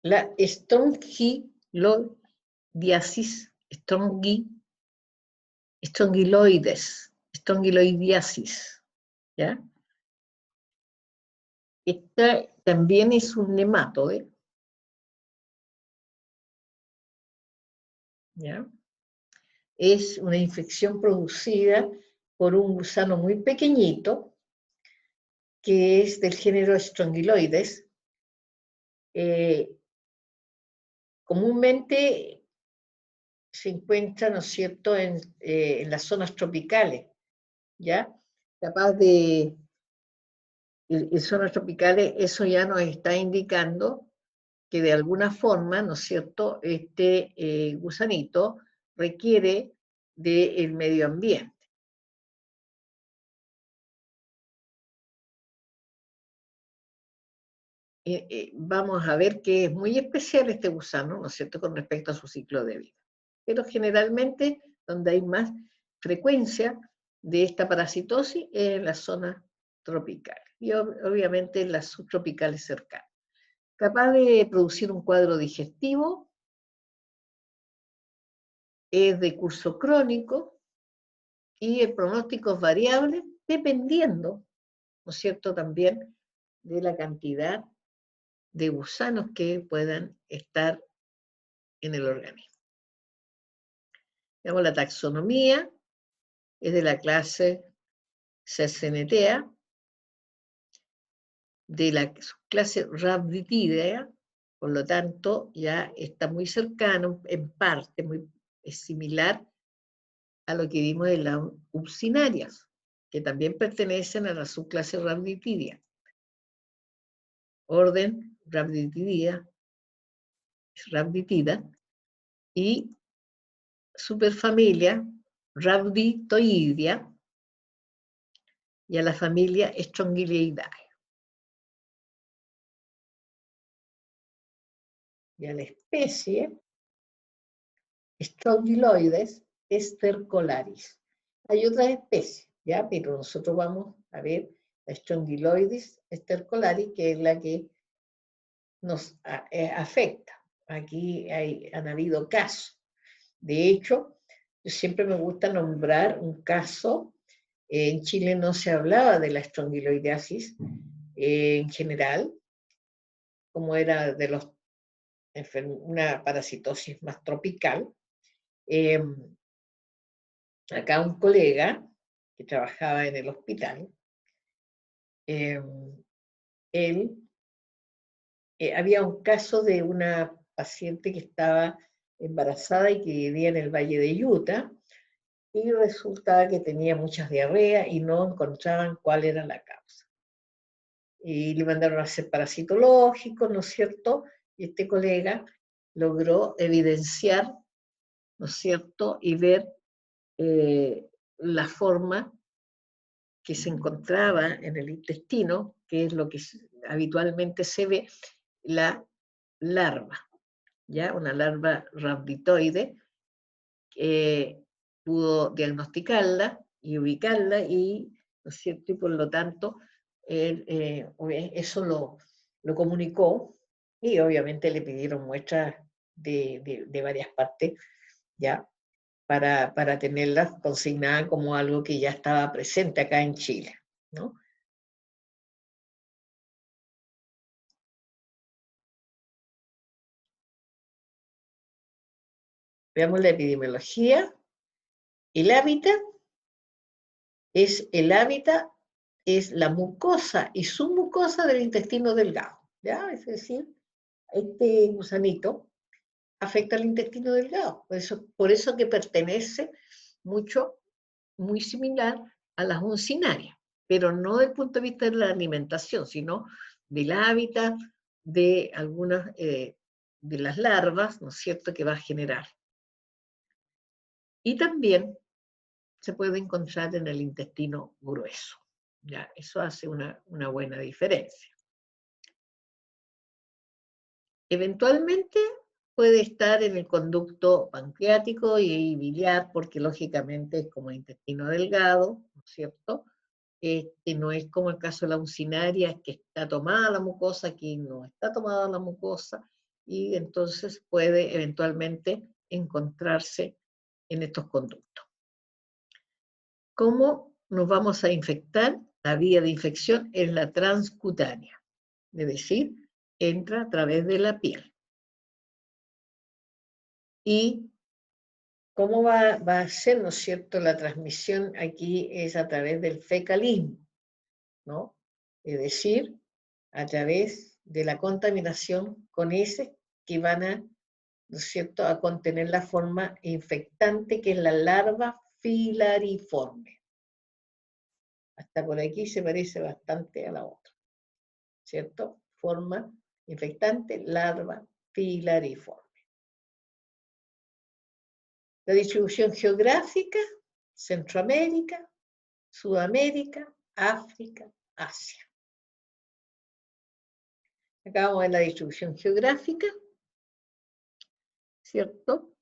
La estrongiloidiasis, estrongiloidiasis, ¿ya? Esta también es un nematoide, ¿ya? Es una infección producida por un gusano muy pequeñito, que es del género Strongyloides. Comúnmente se encuentra, ¿no es cierto?, en las zonas tropicales, ¿ya? Capaz de, en zonas tropicales, eso ya nos está indicando que de alguna forma, ¿no es cierto?, este gusanito requiere del medio ambiente. Vamos a ver que es muy especial este gusano, ¿no es cierto?, con respecto a su ciclo de vida. Pero generalmente, donde hay más frecuencia de esta parasitosis es en las zonas tropicales y obviamente en las subtropicales cercanas. Capaz de producir un cuadro digestivo, es de curso crónico y el pronóstico es variable dependiendo, ¿no es cierto?, también de la cantidad de gusanos que puedan estar en el organismo. Digamos, la taxonomía es de la clase Cercenetea, de la clase Rhabditidea, por lo tanto ya está muy cercano, en parte muy similar a lo que vimos en las Upsinarias, que también pertenecen a la subclase Rhabditidea. Orden Rhabditida y superfamilia Rhabditoidea y a la familia Strongyloidae. Y a la especie Strongyloides estercolaris. Hay otras especies, ¿ya? Pero nosotros vamos a ver la Strongyloides estercolaris, que es la que nos afecta. Aquí han habido casos. De hecho, yo siempre me gusta nombrar un caso. En Chile no se hablaba de la estrongiloidiasis en general, como era de una parasitosis más tropical. Acá un colega que trabajaba en el hospital, él, había un caso de una paciente que estaba embarazada y que vivía en el Valle de Utah, y resultaba que tenía muchas diarreas y no encontraban cuál era la causa. Y le mandaron a hacer parasitológicos, ¿no es cierto? Y este colega logró evidenciar, ¿no es cierto?, y ver la forma que se encontraba en el intestino, que es lo que habitualmente se ve, la larva, ¿ya? Una larva rhabditoide, pudo diagnosticarla y ubicarla y, ¿no es cierto? Y por lo tanto, eso lo comunicó y obviamente le pidieron muestras de varias partes, ¿ya? Para tenerlas consignadas como algo que ya estaba presente acá en Chile, ¿no? Veamos la epidemiología. El hábitat es la mucosa y submucosa del intestino delgado, ¿ya? Es decir, este gusanito afecta al intestino delgado, por eso que pertenece muy similar a las uncinarias, pero no desde el punto de vista de la alimentación, sino del hábitat de algunas de las larvas, ¿no es cierto?, que va a generar. Y también se puede encontrar en el intestino grueso. ¿Ya? Eso hace una buena diferencia. Eventualmente puede estar en el conducto pancreático y biliar, porque lógicamente es como intestino delgado, ¿no es cierto? No es como el caso de la uncinaria, que está tomada la mucosa, aquí no está tomada la mucosa, y entonces puede eventualmente encontrarse en estos conductos. ¿Cómo nos vamos a infectar? La vía de infección es la transcutánea, es decir, entra a través de la piel. ¿Y cómo va a ser, ¿no es cierto?, la transmisión aquí es a través del fecalismo, ¿no? Es decir, a través de la contaminación con heces que van a, ¿no es cierto?, a contener la forma infectante que es la larva filariforme. Hasta por aquí se parece bastante a la otra, ¿cierto? Forma infectante, larva filariforme. La distribución geográfica, Centroamérica, Sudamérica, África, Asia. Acá vamos a ver la distribución geográfica, ¿cierto?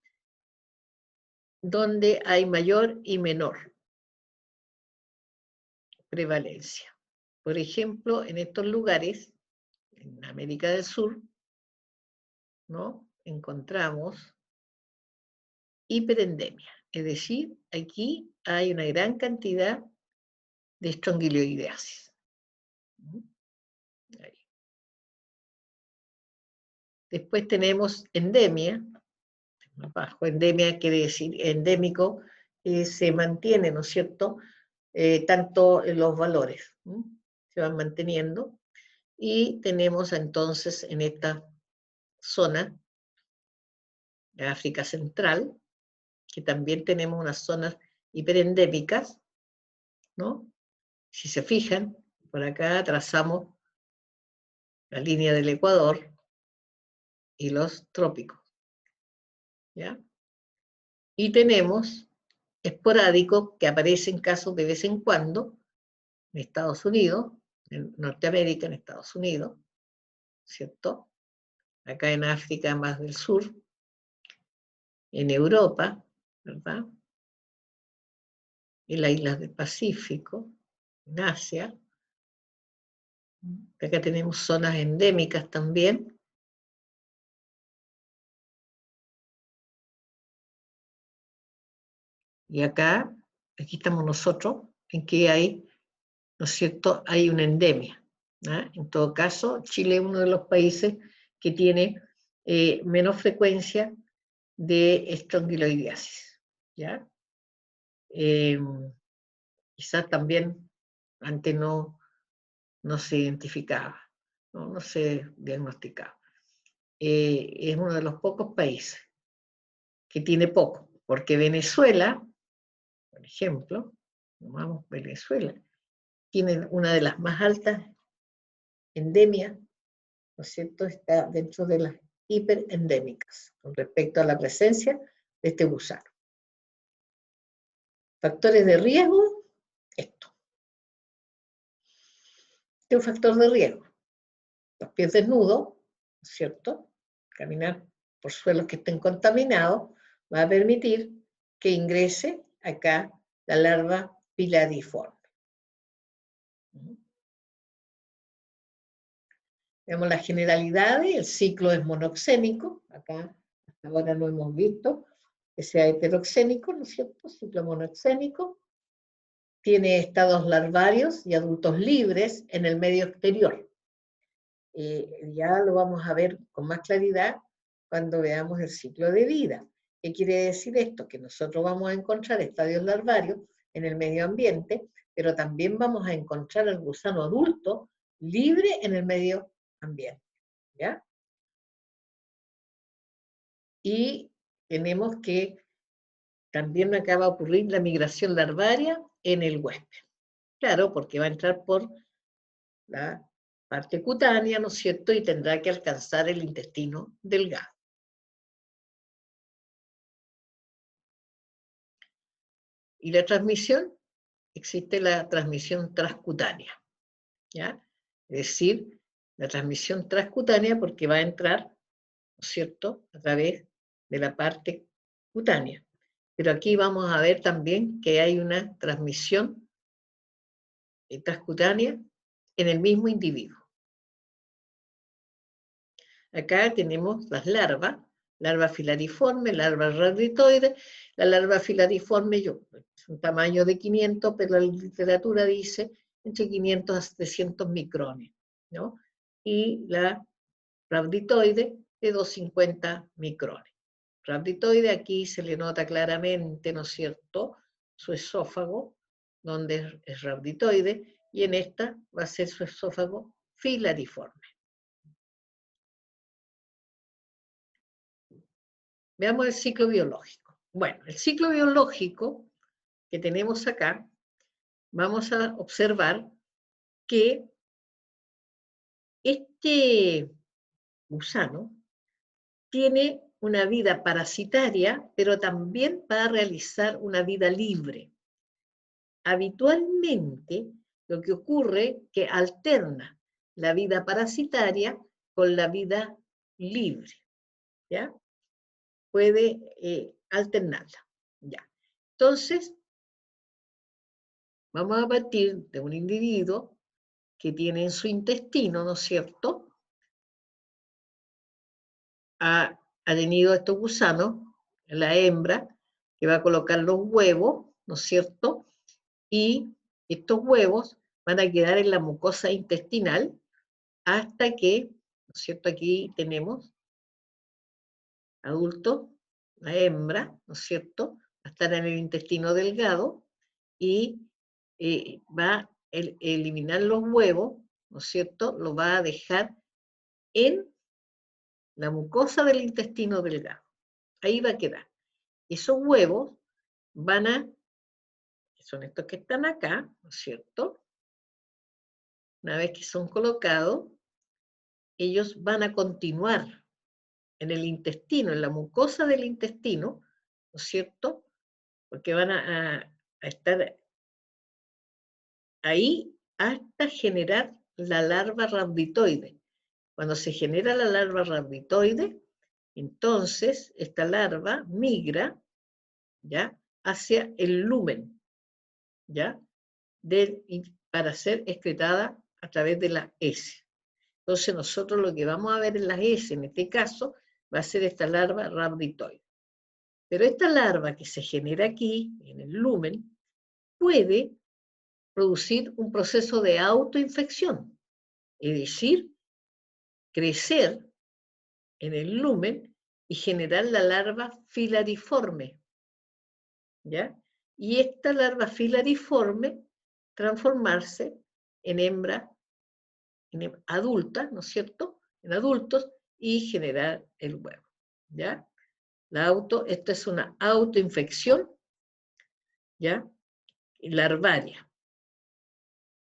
Donde hay mayor y menor prevalencia. Por ejemplo, en estos lugares, en América del Sur, ¿no?, encontramos hiperendemia. Es decir, aquí hay una gran cantidad de estrongiloideasis. Ahí. Después tenemos endemia. Bajo endemia quiere decir endémico, se mantiene, ¿no es cierto?, tanto los valores, ¿no?, se van manteniendo. Y tenemos entonces en esta zona de África Central, que también tenemos unas zonas hiperendémicas, ¿no? Si se fijan, por acá trazamos la línea del Ecuador y los trópicos, ¿ya? Y tenemos esporádicos que aparecen casos de vez en cuando en Estados Unidos, en Norteamérica, en Estados Unidos, ¿cierto? Acá en África más del sur, en Europa, ¿verdad? En las islas del Pacífico, en Asia. Acá tenemos zonas endémicas también. Y acá, aquí estamos nosotros, en que hay, ¿no es cierto?, hay una endemia, ¿no? En todo caso, Chile es uno de los países que tiene menos frecuencia de estrongiloideasis, ¿ya? Quizás también antes no se identificaba, no se diagnosticaba. Es uno de los pocos países que tiene poco, porque Venezuela, por ejemplo, vamos, Venezuela, tiene una de las más altas endemias, ¿no es cierto?, está dentro de las hiperendémicas con respecto a la presencia de este gusano. Factores de riesgo, esto. Este es un factor de riesgo. Los pies desnudos, ¿no es cierto? Caminar por suelos que estén contaminados va a permitir que ingrese acá la larva pilariforme. Veamos las generalidades. El ciclo es monoxénico. Acá hasta ahora no hemos visto que sea heteroxénico, ¿no es cierto? Ciclo monoxénico. Tiene estados larvarios y adultos libres en el medio exterior. Ya lo vamos a ver con más claridad cuando veamos el ciclo de vida. ¿Qué quiere decir esto? Que nosotros vamos a encontrar estadios larvarios en el medio ambiente, pero también vamos a encontrar al gusano adulto libre en el medio ambiente. ¿Ya? Y tenemos que también acaba de ocurrir la migración larvaria en el huésped. Claro, porque va a entrar por la parte cutánea, ¿no es cierto? Y tendrá que alcanzar el intestino delgado. Y la transmisión, existe la transmisión transcutánea, ¿ya? Es decir, la transmisión transcutánea porque va a entrar, ¿no es cierto?, a través de la parte cutánea. Pero aquí vamos a ver también que hay una transmisión transcutánea en el mismo individuo. Acá tenemos las larvas, larva filariforme, larva rhabditoide. La larva filariforme es un tamaño de 500, pero la literatura dice entre 500 a 700 micrones, ¿no? Y la rhabditoide de 250 micrones. Rhabditoide aquí se le nota claramente, ¿no es cierto?, su esófago, donde es rhabditoide, y en esta va a ser su esófago filariforme. Veamos el ciclo biológico. Bueno, el ciclo biológico que tenemos acá, vamos a observar que este gusano tiene una vida parasitaria, pero también va a realizar una vida libre. Habitualmente, lo que ocurre es que alterna la vida parasitaria con la vida libre, ¿ya? Puede alternarla, ¿ya? Entonces, vamos a partir de un individuo que tiene en su intestino, ¿no es cierto?, ha tenido estos gusanos, la hembra, que va a colocar los huevos, ¿no es cierto?, y estos huevos van a quedar en la mucosa intestinal hasta que, ¿no es cierto?, aquí tenemos adulto, la hembra, ¿no es cierto?, va a estar en el intestino delgado y va a eliminar los huevos, ¿no es cierto?, lo va a dejar en la mucosa del intestino delgado. Ahí va a quedar. Esos huevos van a, son estos que están acá, ¿no es cierto? Una vez que son colocados, ellos van a continuar en el intestino, en la mucosa del intestino, ¿no es cierto? Porque van a estar ahí hasta generar la larva rhabditoide. Cuando se genera la larva rhabditoide, entonces esta larva migra, ¿ya?, hacia el lumen, ¿ya?, para ser excretada a través de la S. Entonces nosotros lo que vamos a ver en las S, en este caso, va a ser esta larva rhabditoide. Pero esta larva que se genera aquí, en el lumen, puede producir un proceso de autoinfección, es decir, crecer en el lumen y generar la larva filariforme, ¿ya? Y esta larva filariforme transformarse en hembra, adulta, ¿no es cierto?, en adultos, y generar el huevo, ¿ya? Esta es una autoinfección, ¿ya?, larvaria.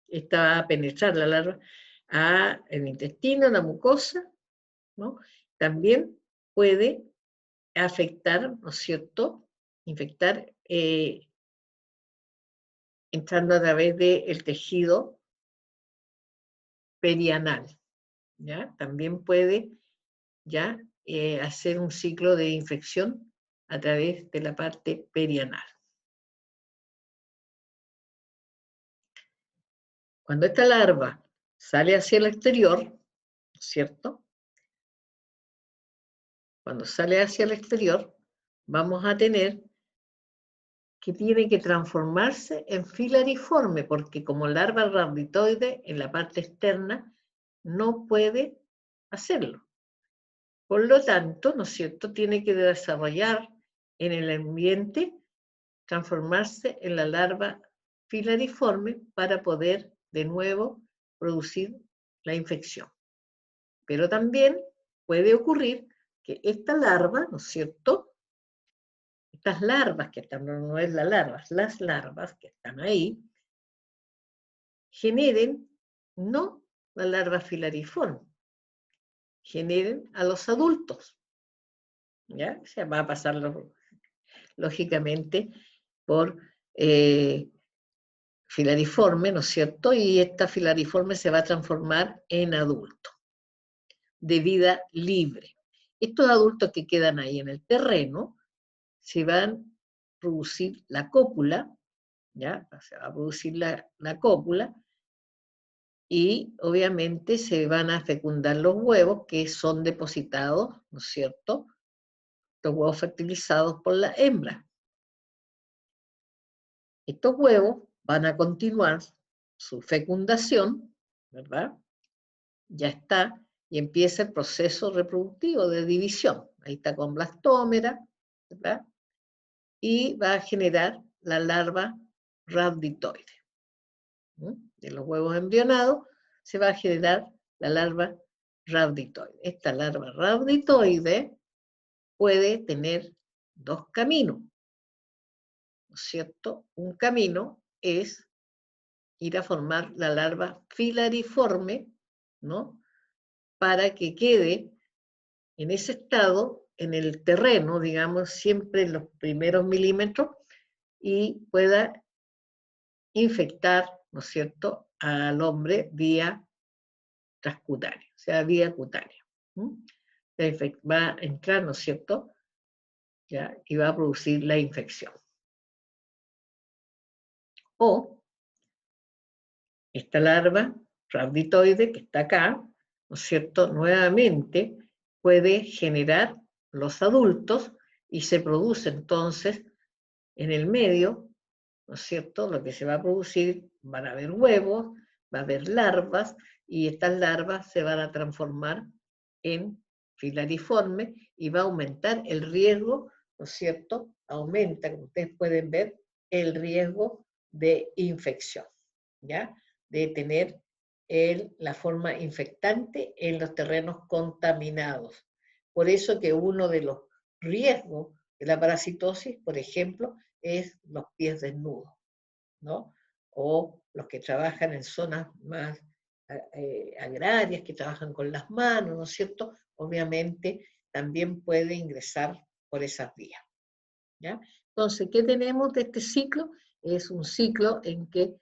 Esta va a penetrar la larva al intestino, la mucosa, ¿no? También puede afectar, ¿no es cierto?, infectar entrando a través del tejido perianal, ¿ya? También puede ya hacer un ciclo de infección a través de la parte perianal. Cuando esta larva sale hacia el exterior, ¿cierto? Cuando sale hacia el exterior, vamos a tener que tiene que transformarse en filariforme, porque como larva rhabditoide en la parte externa no puede hacerlo. Por lo tanto, ¿no es cierto?, tiene que desarrollar en el ambiente, transformarse en la larva filariforme para poder de nuevo producir la infección. Pero también puede ocurrir que esta larva, ¿no es cierto?, estas larvas que están, no es la larva, las larvas que están ahí, generen no la larva filariforme, generen a los adultos. ¿Ya? O sea, va a pasar lógicamente por filariforme, ¿no es cierto? Y esta filariforme se va a transformar en adulto, de vida libre. Estos adultos que quedan ahí en el terreno se van a producir la cópula, ¿ya? Se va a producir la cópula y obviamente se van a fecundar los huevos que son depositados, ¿no es cierto? Los huevos fertilizados por la hembra. Estos huevos van a continuar su fecundación, ¿verdad? Ya está, y empieza el proceso reproductivo de división. Ahí está con blastómera, ¿verdad? Y va a generar la larva rhabditoide. De los huevos embrionados se va a generar la larva rhabditoide. Esta larva rhabditoide puede tener dos caminos, ¿no es cierto? Un camino es ir a formar la larva filariforme, ¿no? Para que quede en ese estado, en el terreno, digamos, siempre en los primeros milímetros, y pueda infectar, ¿no es cierto?, al hombre vía transcutánea, o sea, vía cutánea. Va a entrar, ¿no es cierto?, ¿ya? Y va a producir la infección. O esta larva rhabditoide que está acá, ¿no es cierto?, nuevamente puede generar los adultos y se produce entonces en el medio, ¿no es cierto?, lo que se va a producir, van a haber huevos, va a haber larvas y estas larvas se van a transformar en filariforme y va a aumentar el riesgo, ¿no es cierto?, aumenta, como ustedes pueden ver, el riesgo de infección, ¿ya?, de tener la forma infectante en los terrenos contaminados. Por eso que uno de los riesgos de la parasitosis, por ejemplo, es los pies desnudos, ¿no? O los que trabajan en zonas más agrarias, que trabajan con las manos, ¿no es cierto? Obviamente también puede ingresar por esas vías, ¿ya? Entonces, ¿qué tenemos de este ciclo? Es un ciclo en que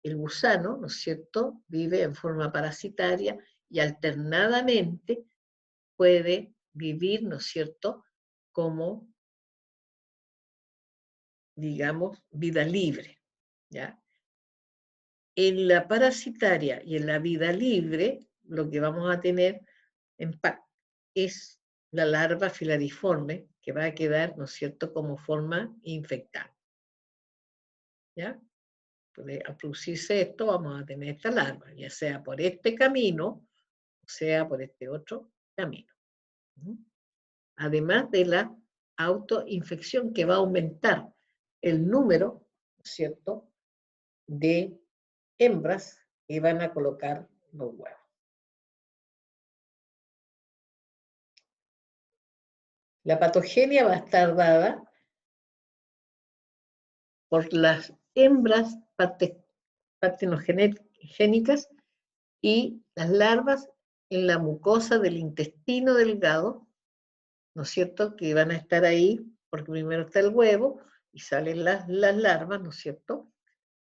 el gusano, ¿no es cierto?, vive en forma parasitaria y alternadamente puede vivir, ¿no es cierto?, como, digamos, vida libre, ¿ya? En la parasitaria y en la vida libre, lo que vamos a tener es la larva filariforme, que va a quedar, ¿no es cierto?, como forma infectante, ¿ya? Al producirse esto, vamos a tener esta larva, ya sea por este camino, o sea por este otro camino. Además de la autoinfección que va a aumentar el número, ¿cierto?, de hembras que van a colocar los huevos. La patogenia va a estar dada por las hembras partenogénicas y las larvas en la mucosa del intestino delgado, ¿no es cierto?, que van a estar ahí, porque primero está el huevo y salen las larvas, ¿no es cierto?,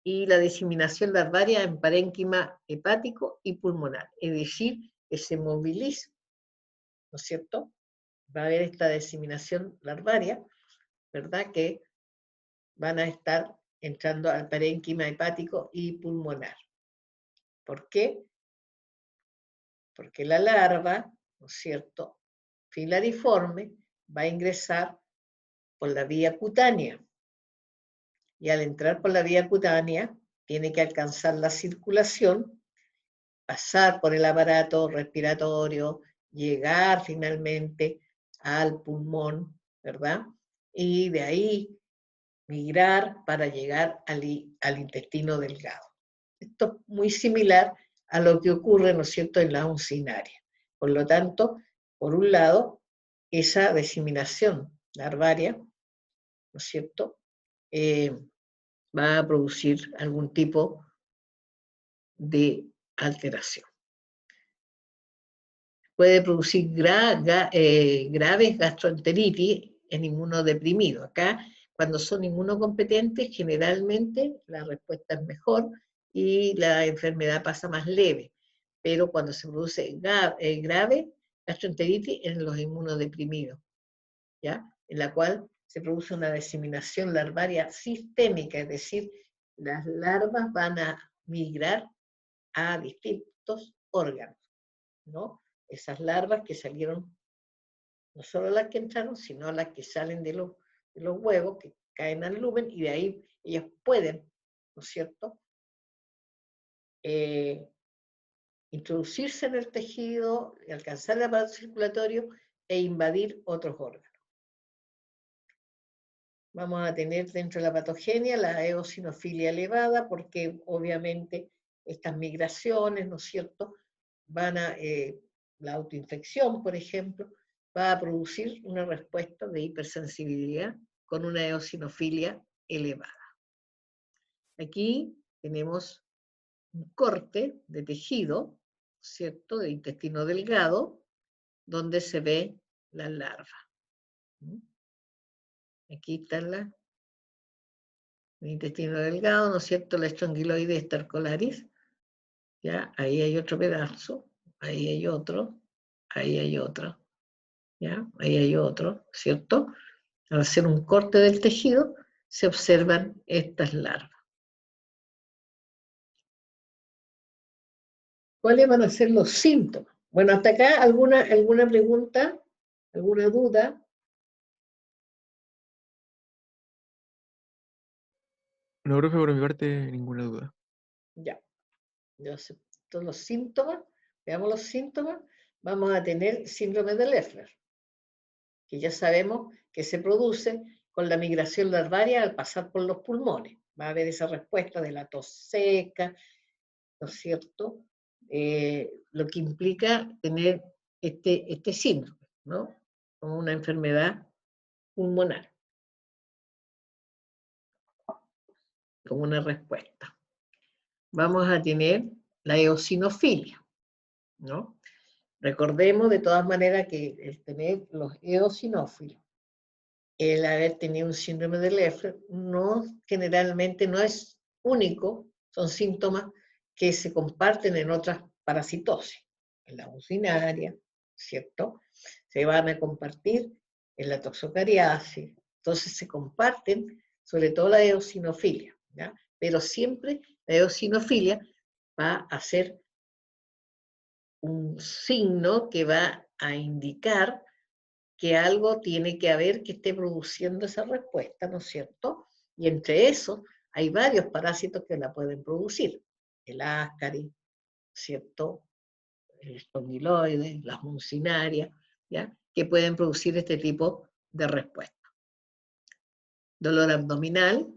y la diseminación larvaria en parénquima hepático y pulmonar, es decir, que se moviliza, ¿no es cierto? Va a haber esta diseminación larvaria, ¿verdad? Que van a estar entrando al parénquima hepático y pulmonar. ¿Por qué? Porque la larva, ¿no es cierto?, filariforme, va a ingresar por la vía cutánea. Y al entrar por la vía cutánea, tiene que alcanzar la circulación, pasar por el aparato respiratorio, llegar finalmente al pulmón, ¿verdad? Y de ahí migrar para llegar al intestino delgado. Esto es muy similar a lo que ocurre, ¿no es cierto?, en la uncinaria. Por lo tanto, por un lado, esa diseminación larvaria, ¿no es cierto?, va a producir algún tipo de alteración. Puede producir graves gastroenteritis en inmunodeprimido. Acá, cuando son inmunocompetentes, generalmente la respuesta es mejor y la enfermedad pasa más leve. Pero cuando se produce grave gastroenteritis en los inmunodeprimidos, ¿ya? En la cual se produce una diseminación larvaria sistémica, es decir, las larvas van a migrar a distintos órganos, ¿no? Esas larvas que salieron, no solo las que entraron, sino las que salen de los huevos, que caen al lumen, y de ahí ellas pueden, ¿no es cierto?, introducirse en el tejido, alcanzar el aparato circulatorio e invadir otros órganos. Vamos a tener dentro de la patogenia la eosinofilia elevada, porque obviamente estas migraciones, ¿no es cierto?, van a, la autoinfección, por ejemplo, va a producir una respuesta de hipersensibilidad con una eosinofilia elevada. Aquí tenemos un corte de tejido, ¿cierto?, de intestino delgado, donde se ve la larva. Aquí está el intestino delgado, ¿no es cierto?, la estrongiloides stercolaris. ¿Ya? Ahí hay otro pedazo, ahí hay otro, ahí hay otro, ¿ya? Ahí hay otro, ¿cierto? Al hacer un corte del tejido, se observan estas larvas. ¿Cuáles van a ser los síntomas? Bueno, hasta acá, ¿alguna pregunta? ¿Alguna duda? No, profe, por mi parte, ninguna duda. Ya. Yo acepto los síntomas. Veamos los síntomas. Vamos a tener síndrome de Leffler, que ya sabemos que se produce con la migración larvaria al pasar por los pulmones. Va a haber esa respuesta de la tos seca, ¿no es cierto? Lo que implica tener este síndrome, ¿no? Como una enfermedad pulmonar, como una respuesta. Vamos a tener la eosinofilia, ¿no? Recordemos de todas maneras que el tener los eosinófilos, el haber tenido un síndrome de Leffler, generalmente no es único, son síntomas que se comparten en otras parasitosis, en la uncinaria, ¿cierto? Se van a compartir en la toxocariasis, entonces se comparten sobre todo la eosinofilia, ¿ya? Pero siempre la eosinofilia va a ser un signo que va a indicar que algo tiene que haber que esté produciendo esa respuesta, ¿no es cierto? Y entre esos hay varios parásitos que la pueden producir. El ascaris, ¿cierto? El espondiloides, las mucinarias, ¿ya? Que pueden producir este tipo de respuesta. Dolor abdominal,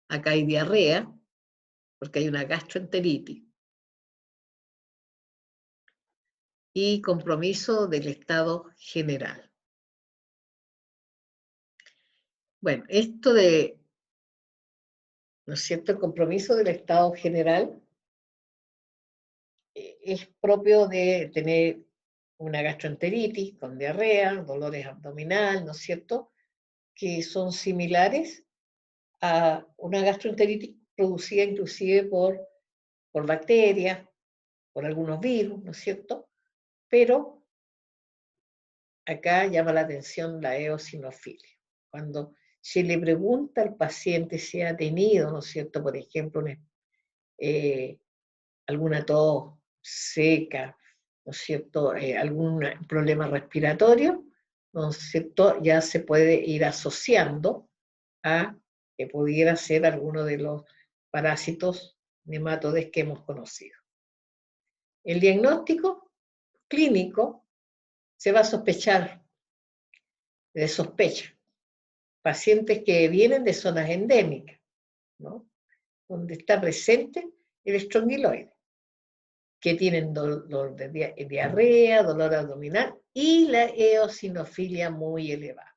acá hay diarrea, porque hay una gastroenteritis. Y compromiso del estado general. Bueno, esto de, ¿no es cierto?, el compromiso del estado general es propio de tener una gastroenteritis con diarrea, dolores abdominal, ¿no es cierto?, que son similares a una gastroenteritis producida inclusive por bacterias, por algunos virus, ¿no es cierto? Pero acá llama la atención la eosinofilia. Cuando se le pregunta al paciente si ha tenido, ¿no es cierto?, por ejemplo, alguna tos seca, ¿no es cierto?, algún problema respiratorio, ¿no es cierto?, ya se puede ir asociando a que pudiera ser alguno de los parásitos nematodes que hemos conocido. El diagnóstico clínico se va a sospechar, de sospecha, pacientes que vienen de zonas endémicas, ¿no?, donde está presente el estrongiloide, que tienen dolor de diarrea, dolor abdominal y la eosinofilia muy elevada.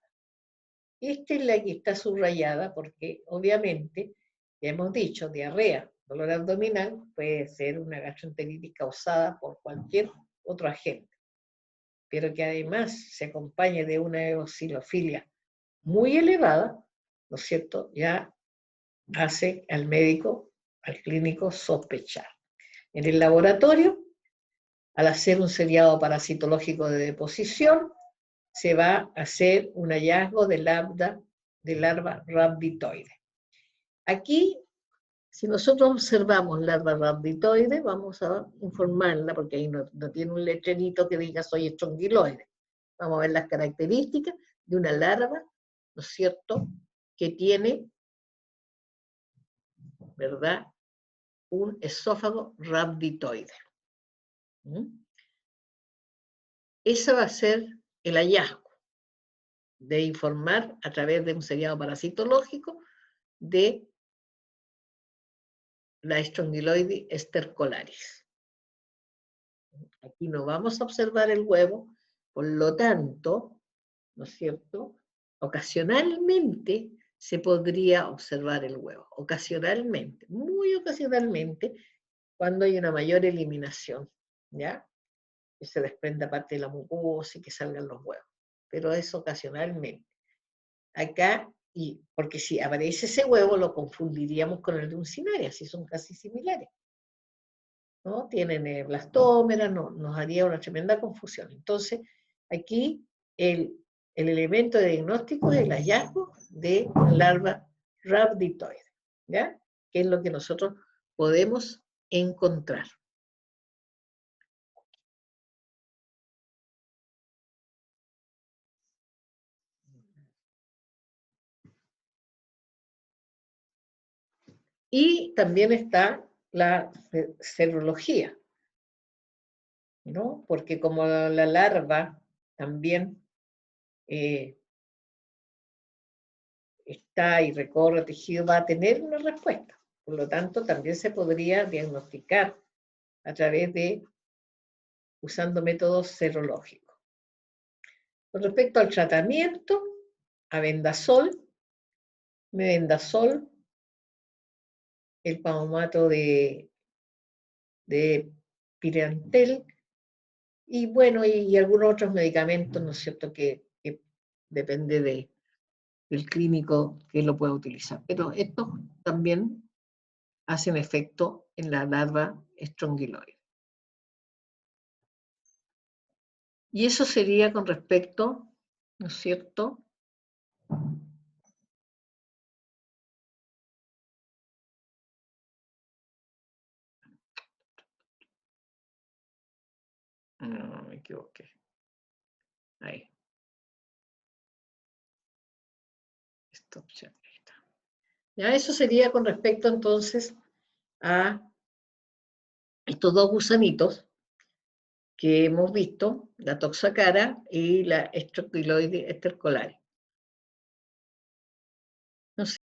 Esta es la que está subrayada porque obviamente, ya hemos dicho, diarrea, dolor abdominal puede ser una gastroenteritis causada por cualquier otro agente, pero que además se acompañe de una eosinofilia muy elevada, ¿no es cierto?, ya hace al médico, al clínico, sospechar. En el laboratorio, al hacer un seriado parasitológico de deposición, se va a hacer un hallazgo de larva rhabditoide. Aquí, si nosotros observamos larva rhabditoide, vamos a informarla, porque ahí no tiene un letrerito que diga soy estrongiloide. Vamos a ver las características de una larva, ¿no es cierto?, que tiene, ¿verdad?, un esófago rhabditoide. Ese va a ser el hallazgo, de informar a través de un seriado parasitológico de la Strongyloides stercolaris. Aquí no vamos a observar el huevo, por lo tanto, ¿no es cierto?, ocasionalmente se podría observar el huevo, ocasionalmente, muy ocasionalmente, cuando hay una mayor eliminación, ¿ya?, que se desprenda parte de la mucosa y que salgan los huevos, pero es ocasionalmente. Acá, porque si aparece ese huevo, lo confundiríamos con el de un cinaria, si son casi similares, ¿no? Tienen blastómeras, nos haría una tremenda confusión. Entonces, aquí el elemento de diagnóstico es el hallazgo de larva rhabditoide, ¿ya?, que es lo que nosotros podemos encontrar. Y también está la serología, ¿no?, porque como la larva también está y recorre tejido, va a tener una respuesta. Por lo tanto, también se podría diagnosticar a través usando métodos serológicos. Con respecto al tratamiento, albendazol, mebendazol, el palomato de Pyrantel, y bueno, y algunos otros medicamentos, ¿no es cierto?, que depende del clínico que lo pueda utilizar. Pero estos también hacen efecto en la larva estrongiloide. Y eso sería con respecto, ¿no es cierto?, no, me equivoqué. Ahí. Esta opción. Ahí está. Ya, eso sería con respecto entonces a estos dos gusanitos que hemos visto, la toxacara y la Strongyloides stercolaris.